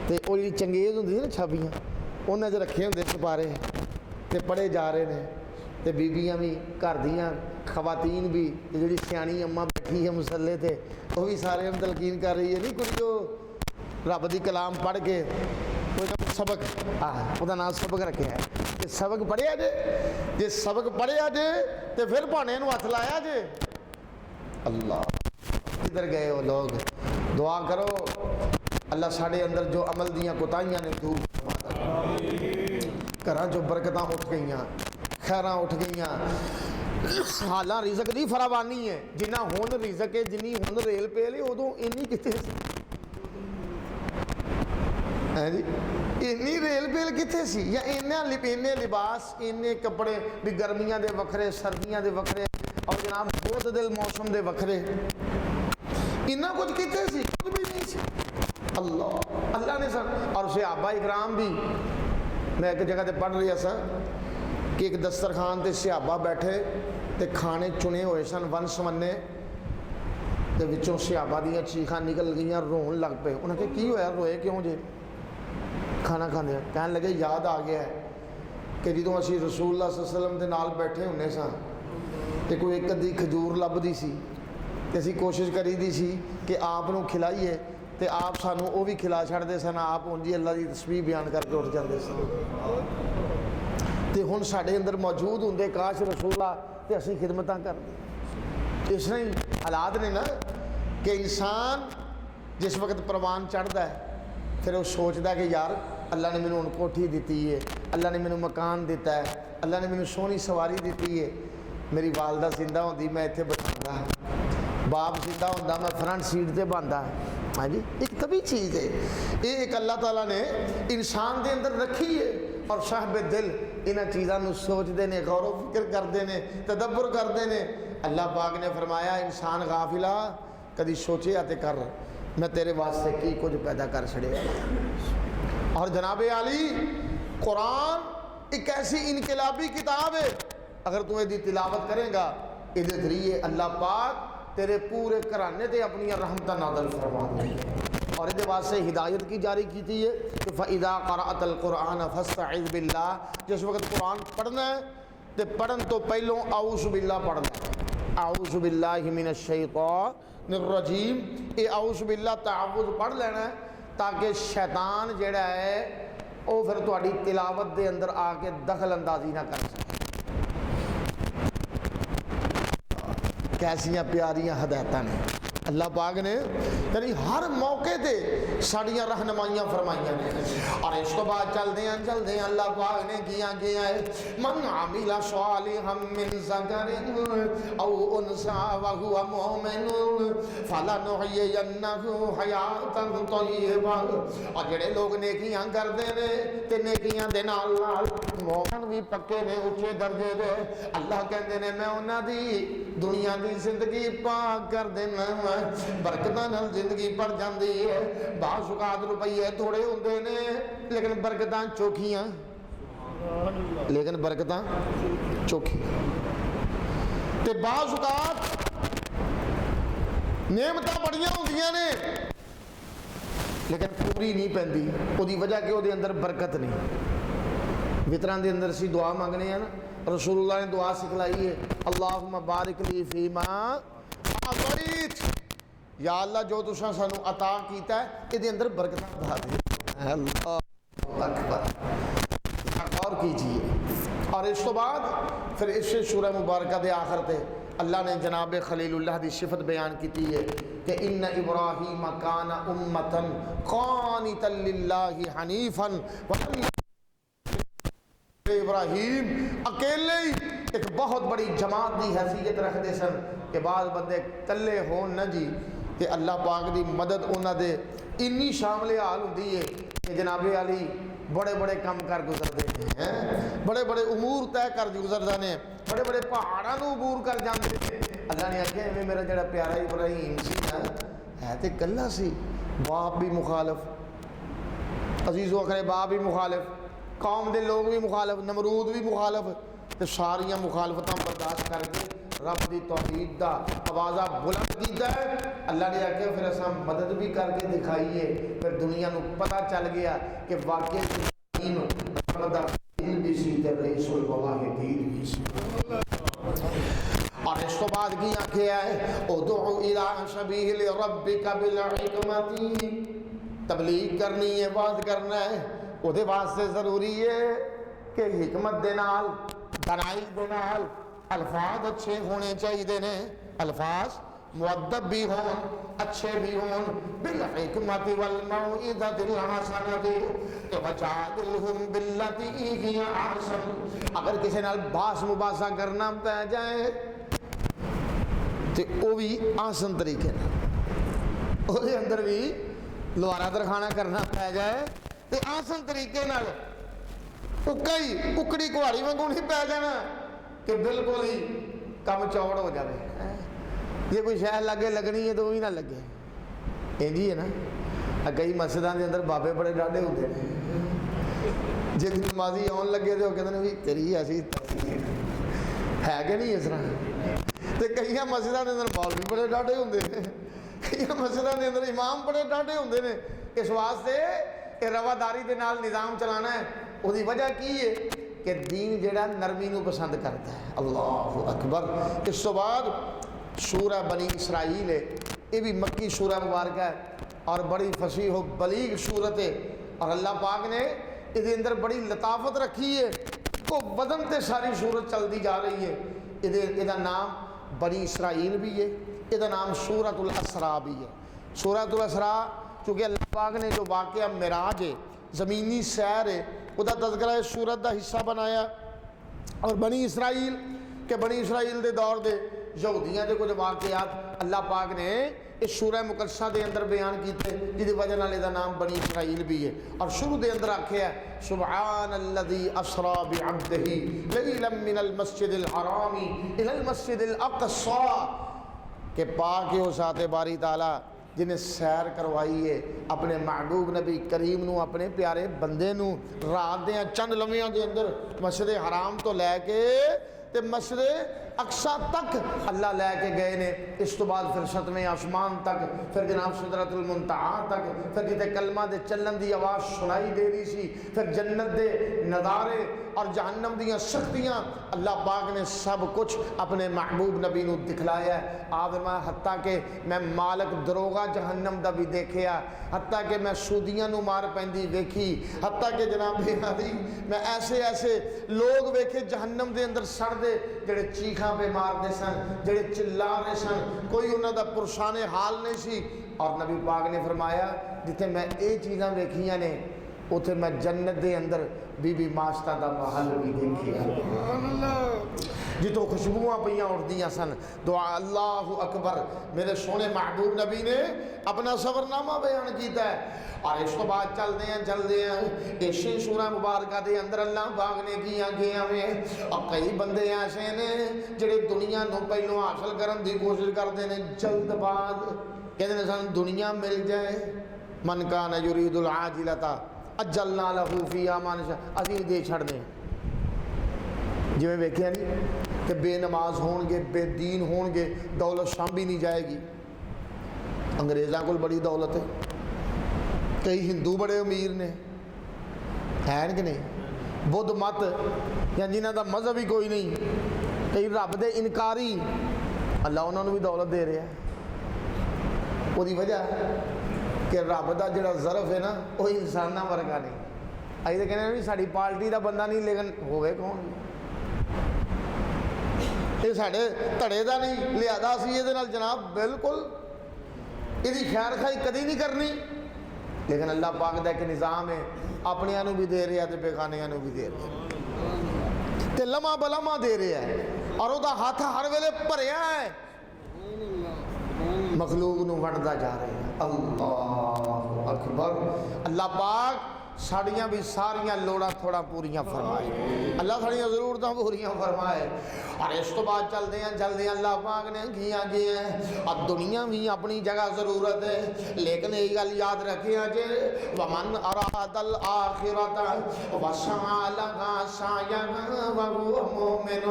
تے وہ جی چنگیز ہوندی سی نا چھابیاں، انہاں چ رکھے ہوندے سپارے تے پڑھے جا رہے ہیں، تے بیبیاں بھی گھر دیاں خواتین بھی جڑی سیانی اماں بیٹھی ہے مسلے تے وہ بھی سارے ہم تلقین کر رہی ہے، نہیں کچھ جو رب دی کلام پڑھ کے کوئی نہ کچھ سبق وہ نام سبق رکھے ہے کہ سبق پڑھیا جے سبق پڑھیا جے تے پھر بھانے نو ہاتھ لایا جے۔ اللہ کدھر گئے وہ لوگ؟ دعا کرو اللہ ساڑھے اندر جو عمل دیاں کوتاہیاں نے دور گھراں جو برکتاں اٹھ گئیاں، خیراں اٹھ گئیاں، حالاں رزق دی فراوانی ہے، جنہ ہون رزق ہے، جنی ہون ریل پیل ہے، ادوں اینی کتے سی جی، اینی ریل پیل کتے سی، یا اینے لباس، اینے کپڑے بھی گرمیاں دے وکھرے، سردیاں دے وکھرے، اور جناب بہت دل موسم دے وکھرے، انہاں کچھ کتے سی، کچھ بھی نہیں سی۔ اللہ نے سر اور صحابہ اکرام بھی، میں ایک جگہ تے پڑھ رہا سا کہ ایک دسترخوان تے صحابہ بیٹھے تے کھانے چنے ہوئے سن ون سمنے تے وچوں صحابہ دیاں چیخاں نکل گئیاں، رون لگ پے۔ انہوں نے کہا کی ہویا، روئے کیوں جے کھانا کھاندے؟ کہنے لگے یاد آ گیا ہے کہ جدوں اسی رسول اللہ صلی اللہ علیہ وسلم دے نال بیٹھے ہونے سا تے کوئی ایک ادھی کھجور لبدی سی تے اسی کوشش کری دی سی کہ آپ نو کھلائیے تے آپ سانو وہ بھی کھلا چھڑ دے سن، آپ ہن جی اللہ دی تسبیح بیان کر کے اٹھ جاندے سن تے ہن ساڈے اندر موجود ہوندے کاش رسولہ تے اسی خدمتاں کر دیں۔ اس نے حالات نے نا کہ انسان جس وقت پروان چڑھتا ہے پھر وہ سوچتا ہے کہ یار اللہ نے مینوں کوٹھی دیتی ہے، اللہ نے مینوں مکان دیتا ہے، اللہ نے مینوں سونی سواری دیتی ہے، میری والدہ زندہ ہوندی میں اتنے بٹھاؤں، باپ زندہ ہوندہ میں فرنٹ سیٹ تے باندا۔ ہاں جی، ایک طبی چیز ہے یہ، ایک اللہ تعالیٰ نے انسان دے اندر رکھی ہے، اور صاحب دل انہاں چیزاں نو سوچدے نے، غور و فکر کردے نے، تدبر کردے نے۔ اللہ پاک نے فرمایا انسان غافلہ کدی سوچے تے کر میں تیرے واسطے کی کچھ پیدا کر چھڑے۔ اور جناب عالی قرآن ایک ایسی انقلابی کتاب ہے، اگر تو یہ تلاوت کرے گا یہ ذریعے اللہ پاک تیرے پورے گھرانے تے اپنی رحمتاں نازل فرما دے، اور یہ واسطے ہدایت کی جاری کیتی ہے کہ فَإِذَا قَرَأْتَ الْقُرْآنَ فَاسْتَعِذْ بِاللَّهِ، جس وقت قرآن پڑھنا ہے تے پڑھن تو پہلوں اعوذ باللہ پڑھنا، اعوذ باللہ من الشیطان الرجیم، یہ اعوذ باللہ تعوذ پڑھ لینا ہے تاکہ شیطان جڑا ہے وہ پھر تہاڈی تلاوت دے اندر آ کے دخل اندازی نہ کر سکے۔ کیسیاں پیاریاں ہدایتاں نے اللہ پاک نے، یعنی ہر موقع تے ساڑیاں رہنمائیاں فرمائیاں نے۔ اور اس تو بعد چل دیں اللہ پاک نے کیا ہے من عمل صالحا من ذکر او انثى وهو مؤمن فلنحيينه حیاتا طیبا، اور جڑے لوگ نیکیاں کردے نے تے نیکیاں دے نال مومن بھی پکے نے اونچے درجے دے، اللہ کہندے نے میں انہاں دی دنیا دی زندگی پاک کر دینا، برکتاں نال زندگی پڑ جاندی ہے۔ بعض اوقات روپیے تھوڑے ہوندے نے لیکن برکتاں چوکھیاں، لیکن برکتاں چوکھیاں۔ تے بعض اوقات نعمتاں بڑیاں ہوندیاں نے لیکن پوری نہیں پیندی، وہ دی وجہ کہ وہ دے اندر برکت نہیں۔ وطران دے اندر سی دعا مانگنے ہیں نا، رسول اللہ نے دعا سکھلائی ہے، اللہم بارک لی فیما اعطیت، یا اللہ جو تساں سانو عطا کیتا ہے یہ دے اندر برکتاں بڑھا دے۔ اللہ اکبر، غور کیجئے۔ اور اس تو بعد پھر اس سے سورہ مبارکہ دے آخر تے اللہ نے جناب خلیل اللہ دی صفت بیان کی ہے کہ ان ابراہیم کان امتا قانتا للہ حنیفا، ابراہیم اکیلے ہی ایک بہت بڑی جماعت دی حیثیت رکھتے سن کہ بعض بندے کلے ہون نہ جی کہ اللہ پاک دی مدد انہاں دے انی شامل حال ہوندی ہے کہ جناب علی بڑے بڑے کام کر گزرتے ہیں، بڑے بڑے امور طے کر گزرتے ہیں، بڑے بڑے پہاڑاں نو عبور کر جاندے ہیں۔ اللہ نے آخیا ایویں میرا جڑا پیارا ابراہیم سی نا ہے تے کلا سی، باپ بھی مخالف، عزیز و اقربا بھی مخالف، قوم دے لوگ بھی مخالف، نمرود بھی مخالف، تے ساریاں مخالفتاں برداشت کر کے رب دی توحید دا آوازہ بلند کیتا ہے۔ اللہ نے آخیا پھر اساں مدد بھی کر کے دکھائیے، پھر دنیا نو پتہ چل گیا کہ واقعی دین رب دا دین بھی سی تے رئیس الواحدین بھی سی۔ اور اس تو بعد کی آخیا ہے ادعو الی سبیل ربک بالحکمت، تبلیغ کرنی ہے، بات کرنا ہے، وہ دے واسطے ضروری ہے کہ حکمت دے نال، دلائل دے نال، الفاظ اچھے ہونے چاہیے نے، الفاظ مؤدب بھی ہون، اچھے بھی ہون، بالحکمت والموعظۃ الحسنۃ وجادلہم باللتی ہی احسن۔ اگر کسی نال بحث مباحثہ کرنا پہ جائے تے وہ بھی آسن طریقے وہ دے اندر بھی لوارا درخانہ کرنا پہ جائے تے آسن طریقے نال، اکئی اکڑی کہاڑی وانگوں نہیں پہ جانا کہ بالکل ہی کم چوڑ ہو جائے، یہ کوئی شہ لگے لگنی ہے تو وہی نہ لگے، انجی ہے نا۔ کئی مسجداں دے اندر بابے بڑے ڈاڈے ہوتے ہیں، جس نمازی آن لگے تو وہ کہتے ہیں بھی تیری ایسی ہے کہ نہیں اس طرح، تے کئی مسجداں دے اندر مولوی بڑے ڈاڈے ہوندے ہیں، کئی مسجداں دے اندر امام بڑے ڈاڈے ہوندے نے۔ اس واسطے کہ رواداری دے نال نظام چلانا ہے، وہ دی وجہ کی ہے کہ دین جڑا نرمی نو پسند کرتا ہے۔ اللہ اکبر۔ اس تو بعد سورہ بنی اسرائیل ہے، یہ بھی مکی سورہ مبارکہ ہے اور بڑی فصیح و بلیغ سورت ہے، اور اللہ پاک نے اس اندر بڑی لطافت رکھی ہے، کو بدن تے ساری سورت چلتی جا رہی ہے۔ یہ نام بنی اسرائیل بھی ہے، یہ نام سورۃ الاسراء بھی ہے۔ سورۃ الاسراء چونکہ اللہ پاک نے جو واقعہ معراج ہے، زمینی سیر ہے، وہ دا تذکرہ سورت دا حصہ بنایا، اور بنی اسرائیل کہ بنی اسرائیل دے دور دے یہودیاں دے کچھ واقعات اللہ پاک نے اس سورہ مقدسہ دے اندر بیان کیتے، جس دی وجہ نال دا نام بنی اسرائیل بھی ہے۔ اور شروع دے اندر آکھیا ہے سبحان الذی اسرا بعبدہ لیلا من المسجد الحرام الی المسجد الاقصی، کہ پاک ہے وہ ذات باری تعالیٰ جنہیں سیر کروائی ہے اپنے محبوب نبی کریم نو، اپنے پیارے بندے نو، رات دے چند لمحیاں دے اندر مسجد حرام تو لے کے تے مسجد اقصیٰ تک اللہ لے کے گئے نے۔ اس تو بعد پھر ستویں آسمان تک، پھر جناب سدرۃ المنتہا تک، پھر جتے کلمہ دے چلن دی آواز سنائی دے رہی سی، پھر جنت دے نظارے اور جہنم دیاں سختیاں، اللہ پاک نے سب کچھ اپنے محبوب نبی نو دکھلایا ہے۔ آپ میں حتیٰ کہ میں مالک دروغہ جہنم دا بھی دیکھیا، حتیٰ کہ میں سودیاں نو مار پیندی ویکھی، حتیٰ کہ جناب علی میں ایسے ایسے لوگ ویکھے جہنم دے اندر سڑ دے جڑے چیخاں پہ مار دے سن، جڑے چلا رہے سن، کوئی انہاں دا پرسان حال نہیں سی۔ اور نبی پاک نے فرمایا جتنے میں اے چیزاں ویکھیاں نے اتنے میں جنت دے اندر بی بی ماشتہ دا محل بھی دیکھیا، جتوں خوشبوواں پیاں اڑدیاں سن۔ دعا اللہ اکبر، میرے سونے محبوب نبی نے اپنا سفرنامہ بیان کیتا ہے۔ اور اس کو بعد چلتے ہیں اسی سورہ مبارکہ دے اندر اللہ پاک نے کیا گیا میں، اور کئی بندے ایسے نے جڑے دنیا نو پہلو حاصل کرن دی کوشش کرتے ہیں، جلد باز کہتے ہیں سن دنیا مل جائے، من کان یرید العاجلۃ عجلنا لہ فیہا ما نشاء، ابھی دے چھڑ دیں، جی میں ویکھیا نہیں کہ بے نماز ہون گے، بے دین ہون گے، دولت شامبی نہیں جائے گی۔ انگریزاں کو بڑی دولت ہے، کئی ہندو بڑے امیر نے، ہیں کہ نہیں؟ بدھ مت یا جنہ دا مذہب ہی کوئی نہیں، کئی رب دے انکاری، اللہ انہوں نے بھی دولت دے رہا ہے۔ وہ دی وجہ کہ رب دا جڑا ظرف ہے نا وہ انسانہ ورگا نہیں۔ ائی تو کہنے بھی ساری پارٹی دا بندہ نہیں، لیکن ہوئے کون؟ یہ ساڑھے تڑے دا نہیں، لہذا اسی یہ جناب بالکل یہ خیر خائی کدی نہیں کرنی، لیکن اللہ پاک دا ایک نظام ہے، اپنے انو بھی دے رہا ہے بے خانے انو بھی دے رہا ہے، تے لمحہ بلمحہ دے رہا ہے، اور وہ دا ہاتھ ہر ویلے بھریا ہے، مخلوق نو وڑدا جا رہے ہیں۔ اللہ اکبر۔ اللہ پاک ساڑیاں بھی ساریاں لوڑا تھوڑا پوریاں فرمائے، اللہ ساڑیاں ضرورتاں پوریاں فرمائے۔ اور اس تو بعد چل دیں اللہ پاک نے کیا گیا ہے، اب دنیا بھی اپنی جگہ ضرورت ہے، لیکن یہ گل یاد رکھیں جے ومن اراد الآخرۃ وسعى لها سعيها وهو مؤمن،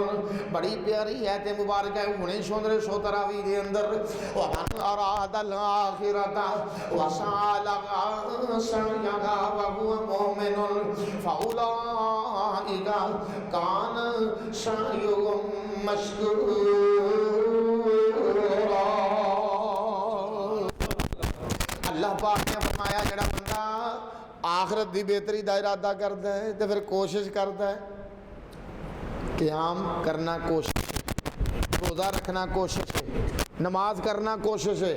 بڑی پیاری ہے تے مبارک ہے، ہنے سوندرے سو تراوی دے اندر ومن اراد الآخرۃ وسعى لها سعيها وهو مؤمن فأولئك كان سعيهم مشکورا۔ اللہ پاک نے فرمایا جڑا بندہ آخرت دی بہتری دا ارادہ کرتا ہے تو پھر کوشش کرتا ہے، قیام کرنا کوشش ہے، روزہ رکھنا کوشش ہے، نماز کرنا کوشش ہے،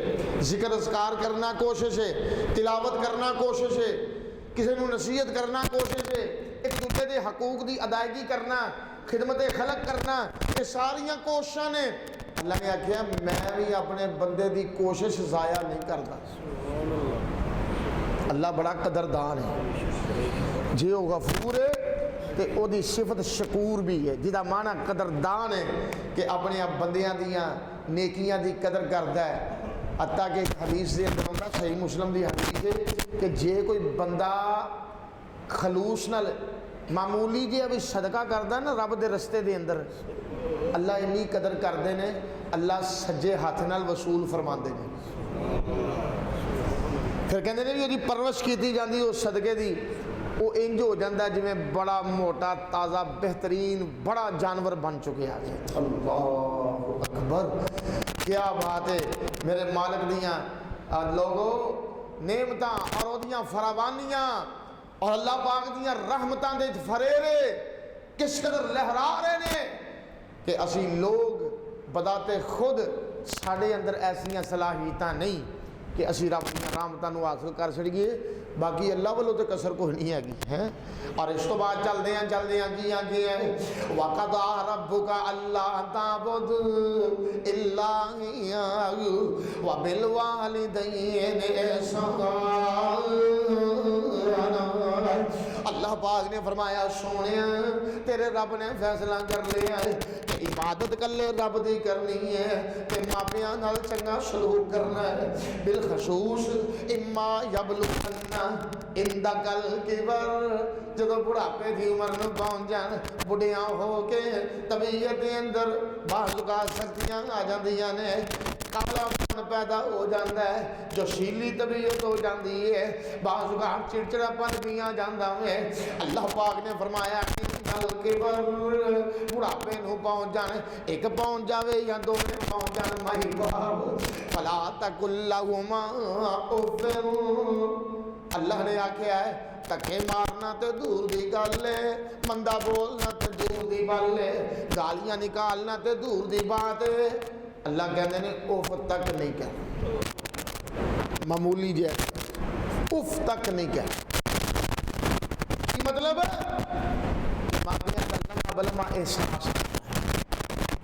ذکر اذکار کرنا کوشش ہے، تلاوت کرنا کوشش ہے، کسی نو نصیحت کرنا کوشش ہے، ایک دوسرے دے حقوق دی ادائیگی کرنا، خدمت خلق کرنا، یہ ساریاں کوششاں نے۔ اللہ نے آکھیا میں بھی اپنے بندے دی کوشش ضائع نہیں کرتا۔ اللہ بڑا قدردان ہے، جی وہ غفور ہے تے او دی صفت شکور بھی ہے، جدا معنی قدردان ہے کہ اپنے بندیاں دیاں نیکیاں دی قدر کرتا ہے۔ حتیٰ کہ حدیث دے اندر ہوتا صحیح مسلم دی حدیث ہے کہ جے کوئی بندہ خلوص نال معمولی جی ابھی صدقہ کردا نا رب دے رستے دے اندر، اللہ انی قدر کردے نے، اللہ سجے ہاتھ نال وصول فرماندے نے، پھر کہندے نے بھی وہ دی پرورش کیتی جاندی اس صدقے دی، وہ انج ہو جاندہ ہے جویں بڑا موٹا تازہ بہترین بڑا جانور بن چکے آگے۔ اللہ اکبر، کیا بات ہے میرے مالک دیاں لوگوں نعمتاں اور اودیاں فراوانیاں اور اللہ پاک دیاں رحمتاں دے فریرے کس قدر لہرا رہے نے کہ اسی لوگ بذات خود ساڑے اندر ایسیاں صلاحیتاں نہیں کہ اسی رب دیاں رحمتاں نو حاصل کر سکیے، باقی اللہ والوں تے کسر کو نہیں ہے گی ہیں۔ اور اس تو بعد چل دیاں جی آگے ہیں وَقَضَى رَبُّكَ أَلَّا تَعْبُدُوا إِلَّا إِيَّاهُ وَبِالْوَالِدَيْنِ إِحْسَانًا۔ اللہ پاک نے فرمایا سونے تیرے رب نے فیصلہ کر لیا ہے کہ عبادت کلے رب دی کرنی ہے کہ ماپیاں نال چنگا سلوک کرنا ہے، بالخصوص اما یبلغن عندک الکبر، جدو بڑھاپے دی عمر میں پہنچ جان، بڑھیاں ہو کے طبیعت اندر بعض اوقات سختیاں آ جاندیاں نے، کالا پن پیدا ہو جاندہ ہے، جو شیلی طبیعت ہو جاندی ہے، بعض اوقات چڑچڑا پن بھی آ جاندہ ہے۔ اللہ پاک نے فرمایا الکبر، بڑھاپے نو پہنچ جانے، ایک پہنچ جاوے یا دو میں پہنچ جانے، مائی باب فلا تقل لہما اف، اللہ نے آکھیا ہے تکے مارنا تے دور دی گل ہے، مندہ بولنا تے دور دی بل ہے، گالیاں نکالنا تے دور دی بات ہے۔ اللہ کہنے نے اف تک نہیں کہنا، معمولی جے اف تک نہیں کہنا، کی مطلب ہے ماپیاں کا لمحہ بلمحہ احساس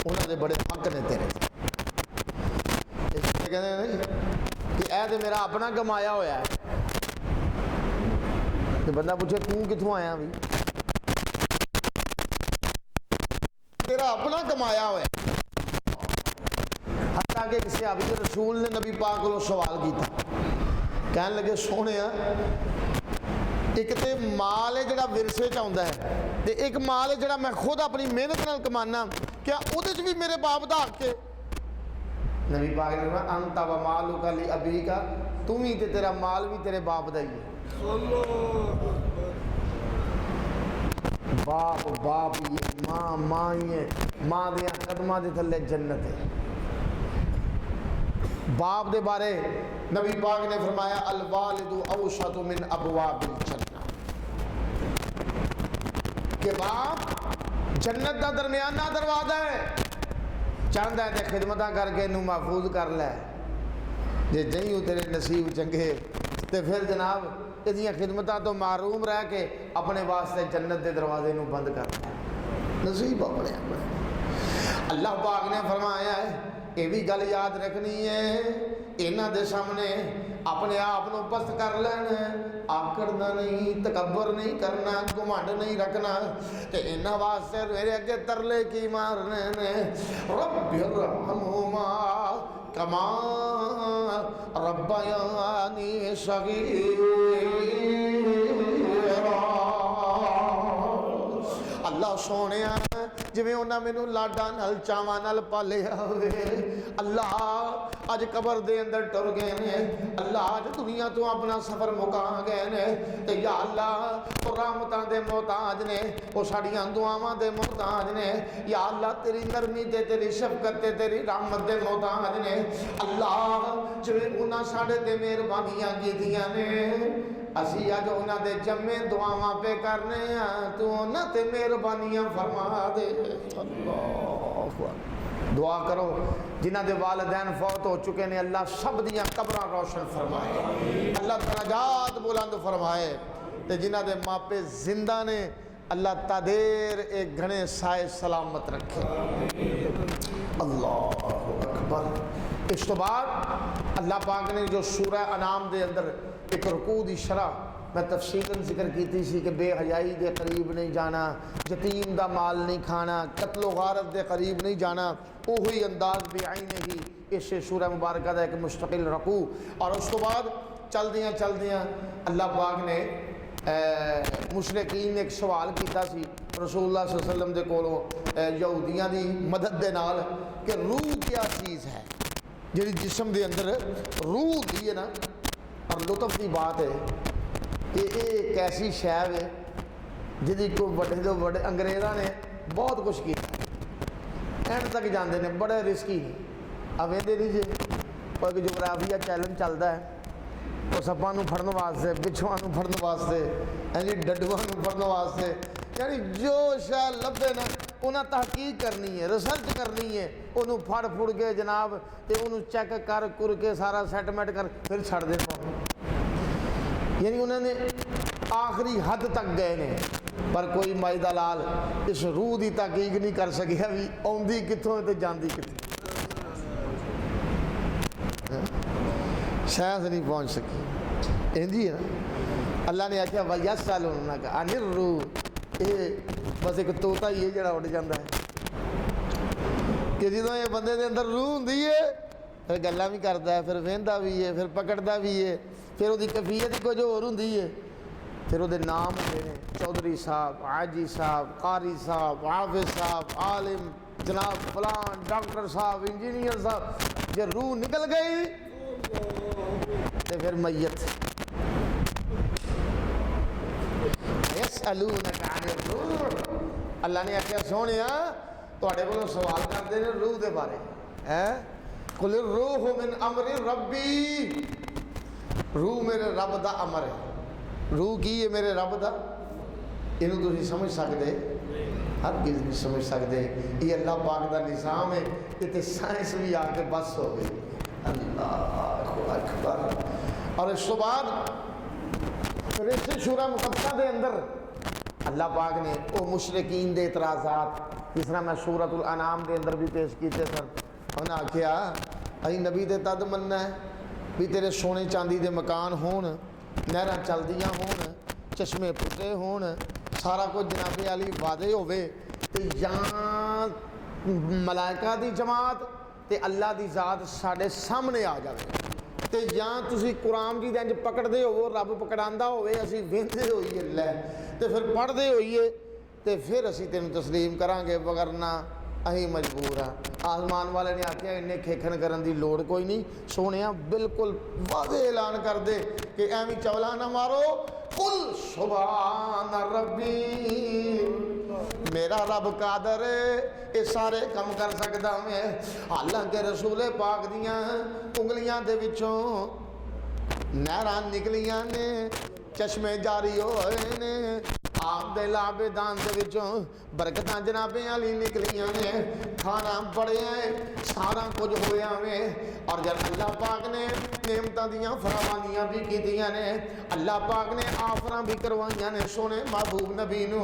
انہوں نے بڑے حق نے تیرے، اس لیے کہنے نہیں کہ اے دے میرا اپنا کمایا ہویا ہے، کہ بندہ پوچھے تو کتھوں آیا بھی، تیرا اپنا کمایا ہویا ہے۔ حتیٰ کہ کسی صحابی رسول نے نبی پاک کو سوال کیتا، کہنے لگے سونے ایک تے مال ہے جڑا ورثے چ آندا ہے تے ایک مال ہے جڑا میں خود اپنی محنت نال کمانا، کیا وہ بھی میرے باپ دا حق ہے؟ نبی پاک نے فرمایا انت و مالک لابیک، تم ہی تے تیرا مال بھی تیرے باپ دا ہی ہے۔ باپ باپ ہی ہے، ماں ماں ہی ہے، ماں دیا قدمہ دے تھلے جنت ہے۔ باپ دے بارے نبی پاک نے فرمایا الوالد اوسط من ابواب الجنہ، کہ باپ جنت دا درمیانہ دروازہ ہے، چاہتا ہے تے خدمتاں کر کے انہوں محفوظ کر لے، جے جہیں ہو تیرے نصیب چنگے تے پھر جناب ادیاں خدمتاں تو محروم رہ کے اپنے واسطے جنت دے دروازے نوں بند کر لے، نصیب اپنے اپنے۔ اللہ پاک نے فرمایا ہے یہ بھی گل یاد رکھنی ہے، انہاں دے سامنے اپنے آپ نو پست کر لینا، آکڑنا نہیں، تکبر نہیں کرنا، گھمنڈ نہیں رکھنا، تے انہاں واسطے میرے اگے ترلے کی مارنے نے، رب ارحمہما کما ربیانی صغیرا۔ اللہ سونے جویں انہاں مینوں لاڈاں نال چاواں نال پالیا ہوئے، اللہ اج قبر دے اندر ٹر گئے نے، اللہ اج دنیا تو اپنا سفر مکا گئے نے، تے یا اللہ او رحمتاں دے محتاج نے، او ساڈیاں دعاواں دے محتاج نے، یا اللہ تیری نرمی تے تیری شفقت تے تیری رحمت دے محتاج نے، اللہ جویں انہاں ساڈے تے مہربانیاں کیتیاں نے، اسی اج انہاں دے جمے دعاواں پہ کرنے ہیں، تو انہاں تے مہربانیاں فرما دے۔ اللہ دعا کرو جنہاں دے والدین فوت ہو چکے نے، اللہ سب دیاں قبراں روشن فرمائے، اللہ درجات بلند فرمائے، تے جنہاں دے ماپے زندہ نے اللہ تادیر ایک گھنے سائے سلامت رکھے۔ اللہ اکبر۔ اس تو بعد اللہ پاک نے جو سورہ انعام دے اندر ایک رکوع دی شرح میں تفصیلاً ذکر کیتی سی کہ بے حیائی دے قریب نہیں جانا، یتیم دا مال نہیں کھانا، قتل و غارت دے قریب نہیں جانا، وہی انداز بعینہ ہی اس سورہ مبارکہ دا ایک مستقل رکوع۔ اور اس تو بعد چل دیاں اللہ پاک نے مشرکین نے ایک سوال کیتا سی رسول اللہ صلی اللہ علیہ وسلم دے کولوں یہودیاں دی مدد دے نال کہ روح کیا چیز ہے، جی جسم دے اندر روح دی ہے نا، اور لطف کی بات ہے کہ یہ ایک ایسی شے ہے جی کو بڑے تو بڑے انگریزاں نے بہت کچھ کیا، اینڈ تک جاندے نے، بڑے رسکی نے، اب یہ نہیں جی اور جغرافیہ چیلنج چلتا ہے، وہ سپاں نوں پھڑن واسطے، بچھواں نوں پھڑن واسطے، یعنی ڈڈواں نوں پھڑن واسطے، یعنی جو شے لبے نا انہیں تحقیق کرنی ہے، ریسرچ کرنی ہے، انہوں پھڑ پھڑ کے جناب تے انہوں چیک کر کے سارا سیٹمنٹ کر پھر چھڑ دے پاؤں، یعنی انہوں نے آخری حد تک گئے نے، پر کوئی مائی دلال اس روح دی تحقیق نہیں کر سکیا بھی آندی کتوں ہے تے جاندی کتوں، سائنس نہیں پہنچ سکی، انجی ہے نا۔ اللہ نے آخیا وَيَسْأَلُونَكَ عَنِ الرُّوحِ، یہ بس ایک طوطا ہی ہے جڑا اڑ جاتا ہے کہ جدوں یہ بندے دے اندر روح ہوندی ہے پھر گلاں بھی کرتا ہے، پھر وہندا بھی ہے، پھر پکڑتا بھی ہے، پھر وہ کیفیت کچھ اور ہوندی ہے، پھر وہ نام ہوتے ہیں چودھری صاحب، حاجی صاحب، قاری صاحب، حافظ صاحب، عالم جناب فلان، ڈاکٹر صاحب، انجینئر صاحب، جب روح نکل گئی تو پھر میت۔ یسألونک عن الروح، اللہ نے آخیا سونیا تواڈے کولوں سوال کرتے ہیں روح دے بارے، قل الروح من امر ربی، روح میرے رب دا امر ہے، روح کی ہے میرے رب دا، انہوں تسی سمجھ سکتے ہر چیز نہیں سمجھ سکتے، یہ اللہ پاک دا نظام ہے، یہ سائنس بھی آ کے بس ہو گئی۔ اللہ اکبر۔ اور اس کے بعد پھر اس سورہ مقدسہ دے اندر اللہ پاک نے وہ مشرکین دے اعتراضات جس طرح میں سورۃ الانعام دے اندر بھی پیش کیتے سن، انہاں آکھیا ائی نبی دے تد مننا ہے بھی تیرے سونے چاندی دے مکان ہون، نہراں چلدیاں ہون، چشمے پھٹے ہون، سارا کچھ جناب علی واضح ہوئے تے یا ملائکہ دی جماعت تے اللہ دی ذات ساڈے سامنے آ جائے تے یا تسی قرآن جی دے پکڑ دے ہو رب پکڑاندا ہوئے اسی ویندے ہوئیے اللہ تے پھر پڑھ دے ہوئیے تے پھر اسی تینوں تسلیم کران گے، وگرنہ اہی مجبور ہاں۔ آسمان والے نے آخیا انہیں کھیکھن کرن دی لوڑ کوئی نہیں، سونے بالکل واضح اعلان کر دے کہ ایویں چولا نہ مارو، قل سبحان ربی، میرا رب قادر ہے یہ سارے کم کر سکتا میں۔ حالانکہ رسول پاک دیاں انگلیاں دے وچوں نہراں نکلیاں نے، چشمے جاری ہوئے نے، آپ دے لابدان دے وچوں برکتاں جنابیں علی نکلیاں نے، کھانا بڑے ہیں، سارا کچھ ہویا میں۔ اور جب اللہ پاک نے نعمتاں دیاں فراوانیاں بھی کیتیاں نے، اللہ پاک نے آفراں بھی کروائیاں نے سونے محبوب نبی نو،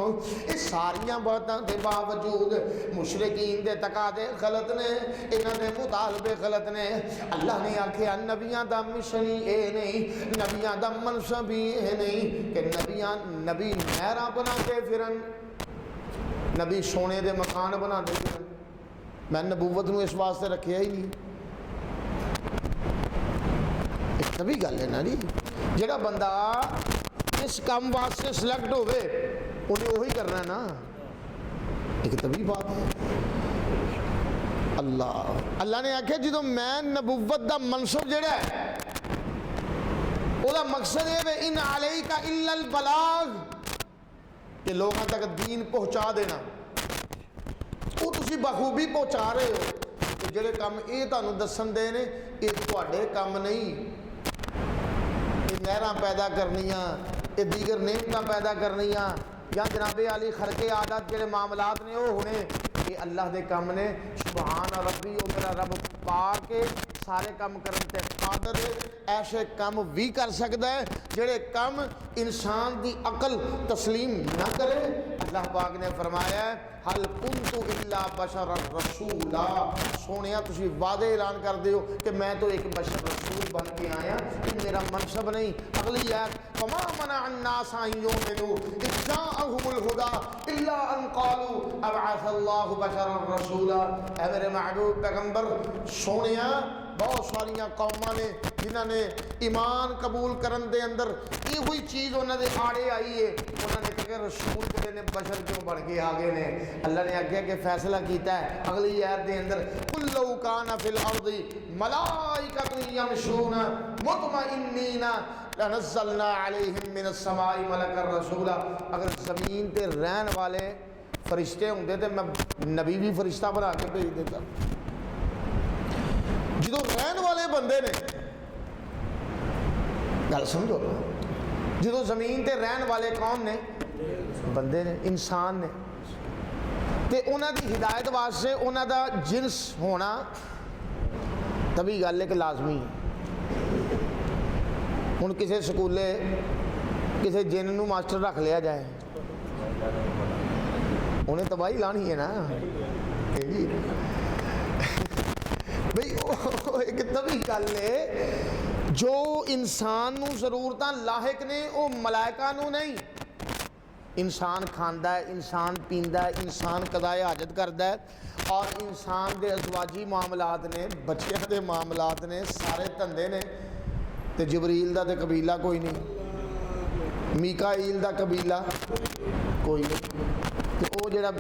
اس ساریاں باتاں دے باوجود مشرکین دے تقاضے غلط نے، انہاں دے مطالبے غلط نے۔ اللہ نے آکھیا نبیاں دا مشن اے نہیں، نبیاں دا منصب اے نہیں کہ نبی نہراں بنا کے پھرن، نبی سونے دے مکان بنا دے پھرن۔ میں نبوت نو اس واسطے رکھیا ہی نہیں۔ نبی گل ہے نا جی، جڑا بندہ اس کام واسطے سلیکٹ ہوئے انہیں وہی کرنا ہے نا، ایک طبی بات ہے۔ اللہ نے آکھیا جدو میں نبوت دا منصب جڑا ہے او دا مقصد ہے ان علیک الا البلاغ، کہ لوگوں تک دین پہنچا دینا، وہ تسی بخوبی پہنچا رہے ہو۔ کہ جڑے کام یہ تانوں دسن دے نے یہ تواڈے کام نہیں، یہ نہراں پیدا کرنیاں، یہ دیگر نعمتاں پیدا کرنیاں، یا جناب علی خرق عادت جڑے معاملات نے وہ ہونے، یہ اللہ دے کام نے۔ سبحان ربی، او میرا رب پاک کے سارے کام کرن تے قادر ہے، ایسے کام بھی کر سکتا ہے جڑے کام انسان دی عقل تسلیم نہ کرے۔ اللہ پاک نے فرمایا ہے حل کنت الا بشر رسولا، سونیا تسی وعدے اعلان کر دیو کہ میں تو ایک بشر رسول بن کے آیا، یہ میرا منصب نہیں۔ اگلی آیت وما منع الناس ان یؤمنوا اذ جاءهم الهدى الا ان قالوا ابعث اللہ بشرا رسولا۔ اے میرے محبوب پیغمبر سونیا بہت ساریاں قوماں نے جنہاں نے ایمان قبول کرن دے اندر یہ ہوئی چیز انہاں دے آڑے آئی ہے، انہاں نے کہا رسول جڑے نے بشر کیوں بن کے آگے نے۔ اللہ نے آگے کہ فیصلہ کیتا ہے اگلی آیت دے اندر قل لو کان فی الارض ملائکۃ یمشون مطمئنین لنزلنا علیہم من السماء ملکا رسولا، اگر زمین تے رہن والے فرشتے ہوندے تے میں نبی بھی فرشتہ بنا کے بھیج دیتا۔ جدو رہن والے بندے نے، گل سمجھو، جدو زمین تے رہن والے کون نے؟ بندے نے، انسان نے، تے انہاں دی ہدایت واسطے انہاں دا جنس ہونا تبھی گل ہے کہ لازمی ہے۔ ہن کسے سکولے کسے جن نو ماسٹر رکھ لیا جائے انہیں تباہی لانی ہے نا جی بھئی، ایک طبی گل ہے جو انسان نو ضرورتاں لاحق نے وہ ملائکہ نو نہیں۔ انسان کھاندا ہے، انسان پیندا ہے، انسان قضائے حاجت کردا ہے، اور انسان دے ازواجی معاملات نے، بچیاں دے معاملات نے، سارے دھندے نے۔ تے جبریل دا تے قبیلہ کوئی نہیں، میکائیل دا قبیلہ کوئی نہیں، تے او جڑا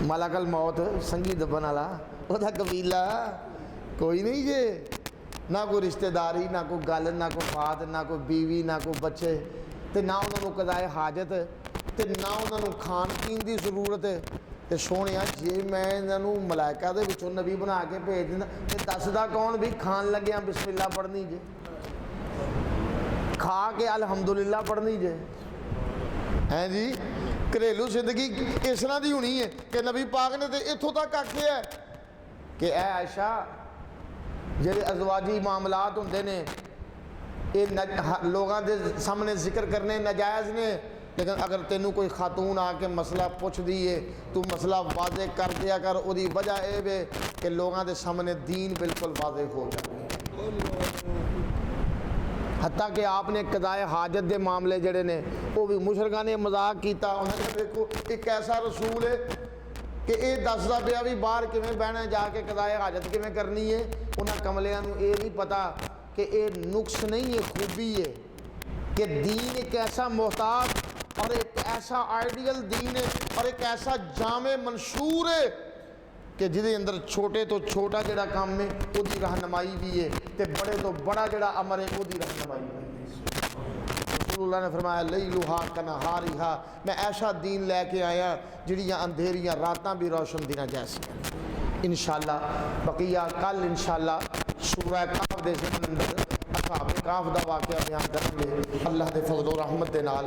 ملک الموت سنگی دبن والا وہ دا قبیلہ کوئی نہیں جے، نہ کوئی رشتہ داری، نہ کوئی گل، نہ کوئی بات، نہ کوئی بیوی، نہ کوئی بچے، تے نہ انہوں نے قضائے حاجت، تے نہ انہوں نے کھان پین دی ضرورت ہے۔ تے سونیا جے میں انہوں ملائکہ دے وچوں نبی بنا کے بھیج دینا تے دسدا کون بھی کھان لگیا بسم اللہ پڑھنی جے، کھا کے الحمدللہ پڑھنی جے، ہیں جی۔ گھریلو زندگی اس طرح دی ہونی ہے کہ نبی پاک نے تے اتھوں تک آکھیا ہے کہ اے عائشہ جڑے ازواجی معاملات ہوندے نے یہ لوگاں دے سامنے ذکر کرنے ناجائز نے، لیکن اگر تینوں کوئی خاتون آ کے مسئلہ پوچھ دیے تو مسئلہ واضح کر دیا کر، وہ دی وجہ اے وے کہ لوگاں دے سامنے دین بالکل واضح ہو جائے۔ حتیٰ کہ آپ نے قضائے حاجت دے معاملے جڑے نے وہ بھی مشرکاں نے مذاق کیتا، انہوں نے دیکھو ایک ایسا رسول ہے کہ یہ دسدا پیا بھی باہر کیویں بہنا جا کے قضائے حاجت کیویں کرنی ہے۔ انہاں کملیاں نوں یہ نہیں پتا کہ یہ نقص نہیں ہے، خوبی ہے کہ دین ایک ایسا محتاط اور ایک ایسا آئیڈیل دین ہے اور ایک ایسا جامع منشور ہے کہ جہدے اندر چھوٹے تو چھوٹا جڑا کام ہے وہ دی رہنمائی بھی ہے تے بڑے تو بڑا جڑا امر ہے وہ دی رہنمائی بھی ہے۔ رسول اللہ نے فرمایا لیلھا کنہارھا، میں ایسا دین لے کے آیا جڑیاں اندھیریاں راتاں بھی روشن دینا جیسی ہیں۔ انشاءاللہ بقیہ کل انشاءاللہ سورہ کہف دے ضمن اندر اصحاب کہف دا واقعہ بیان کریں گے اللہ دے فضل و رحمت دے نال۔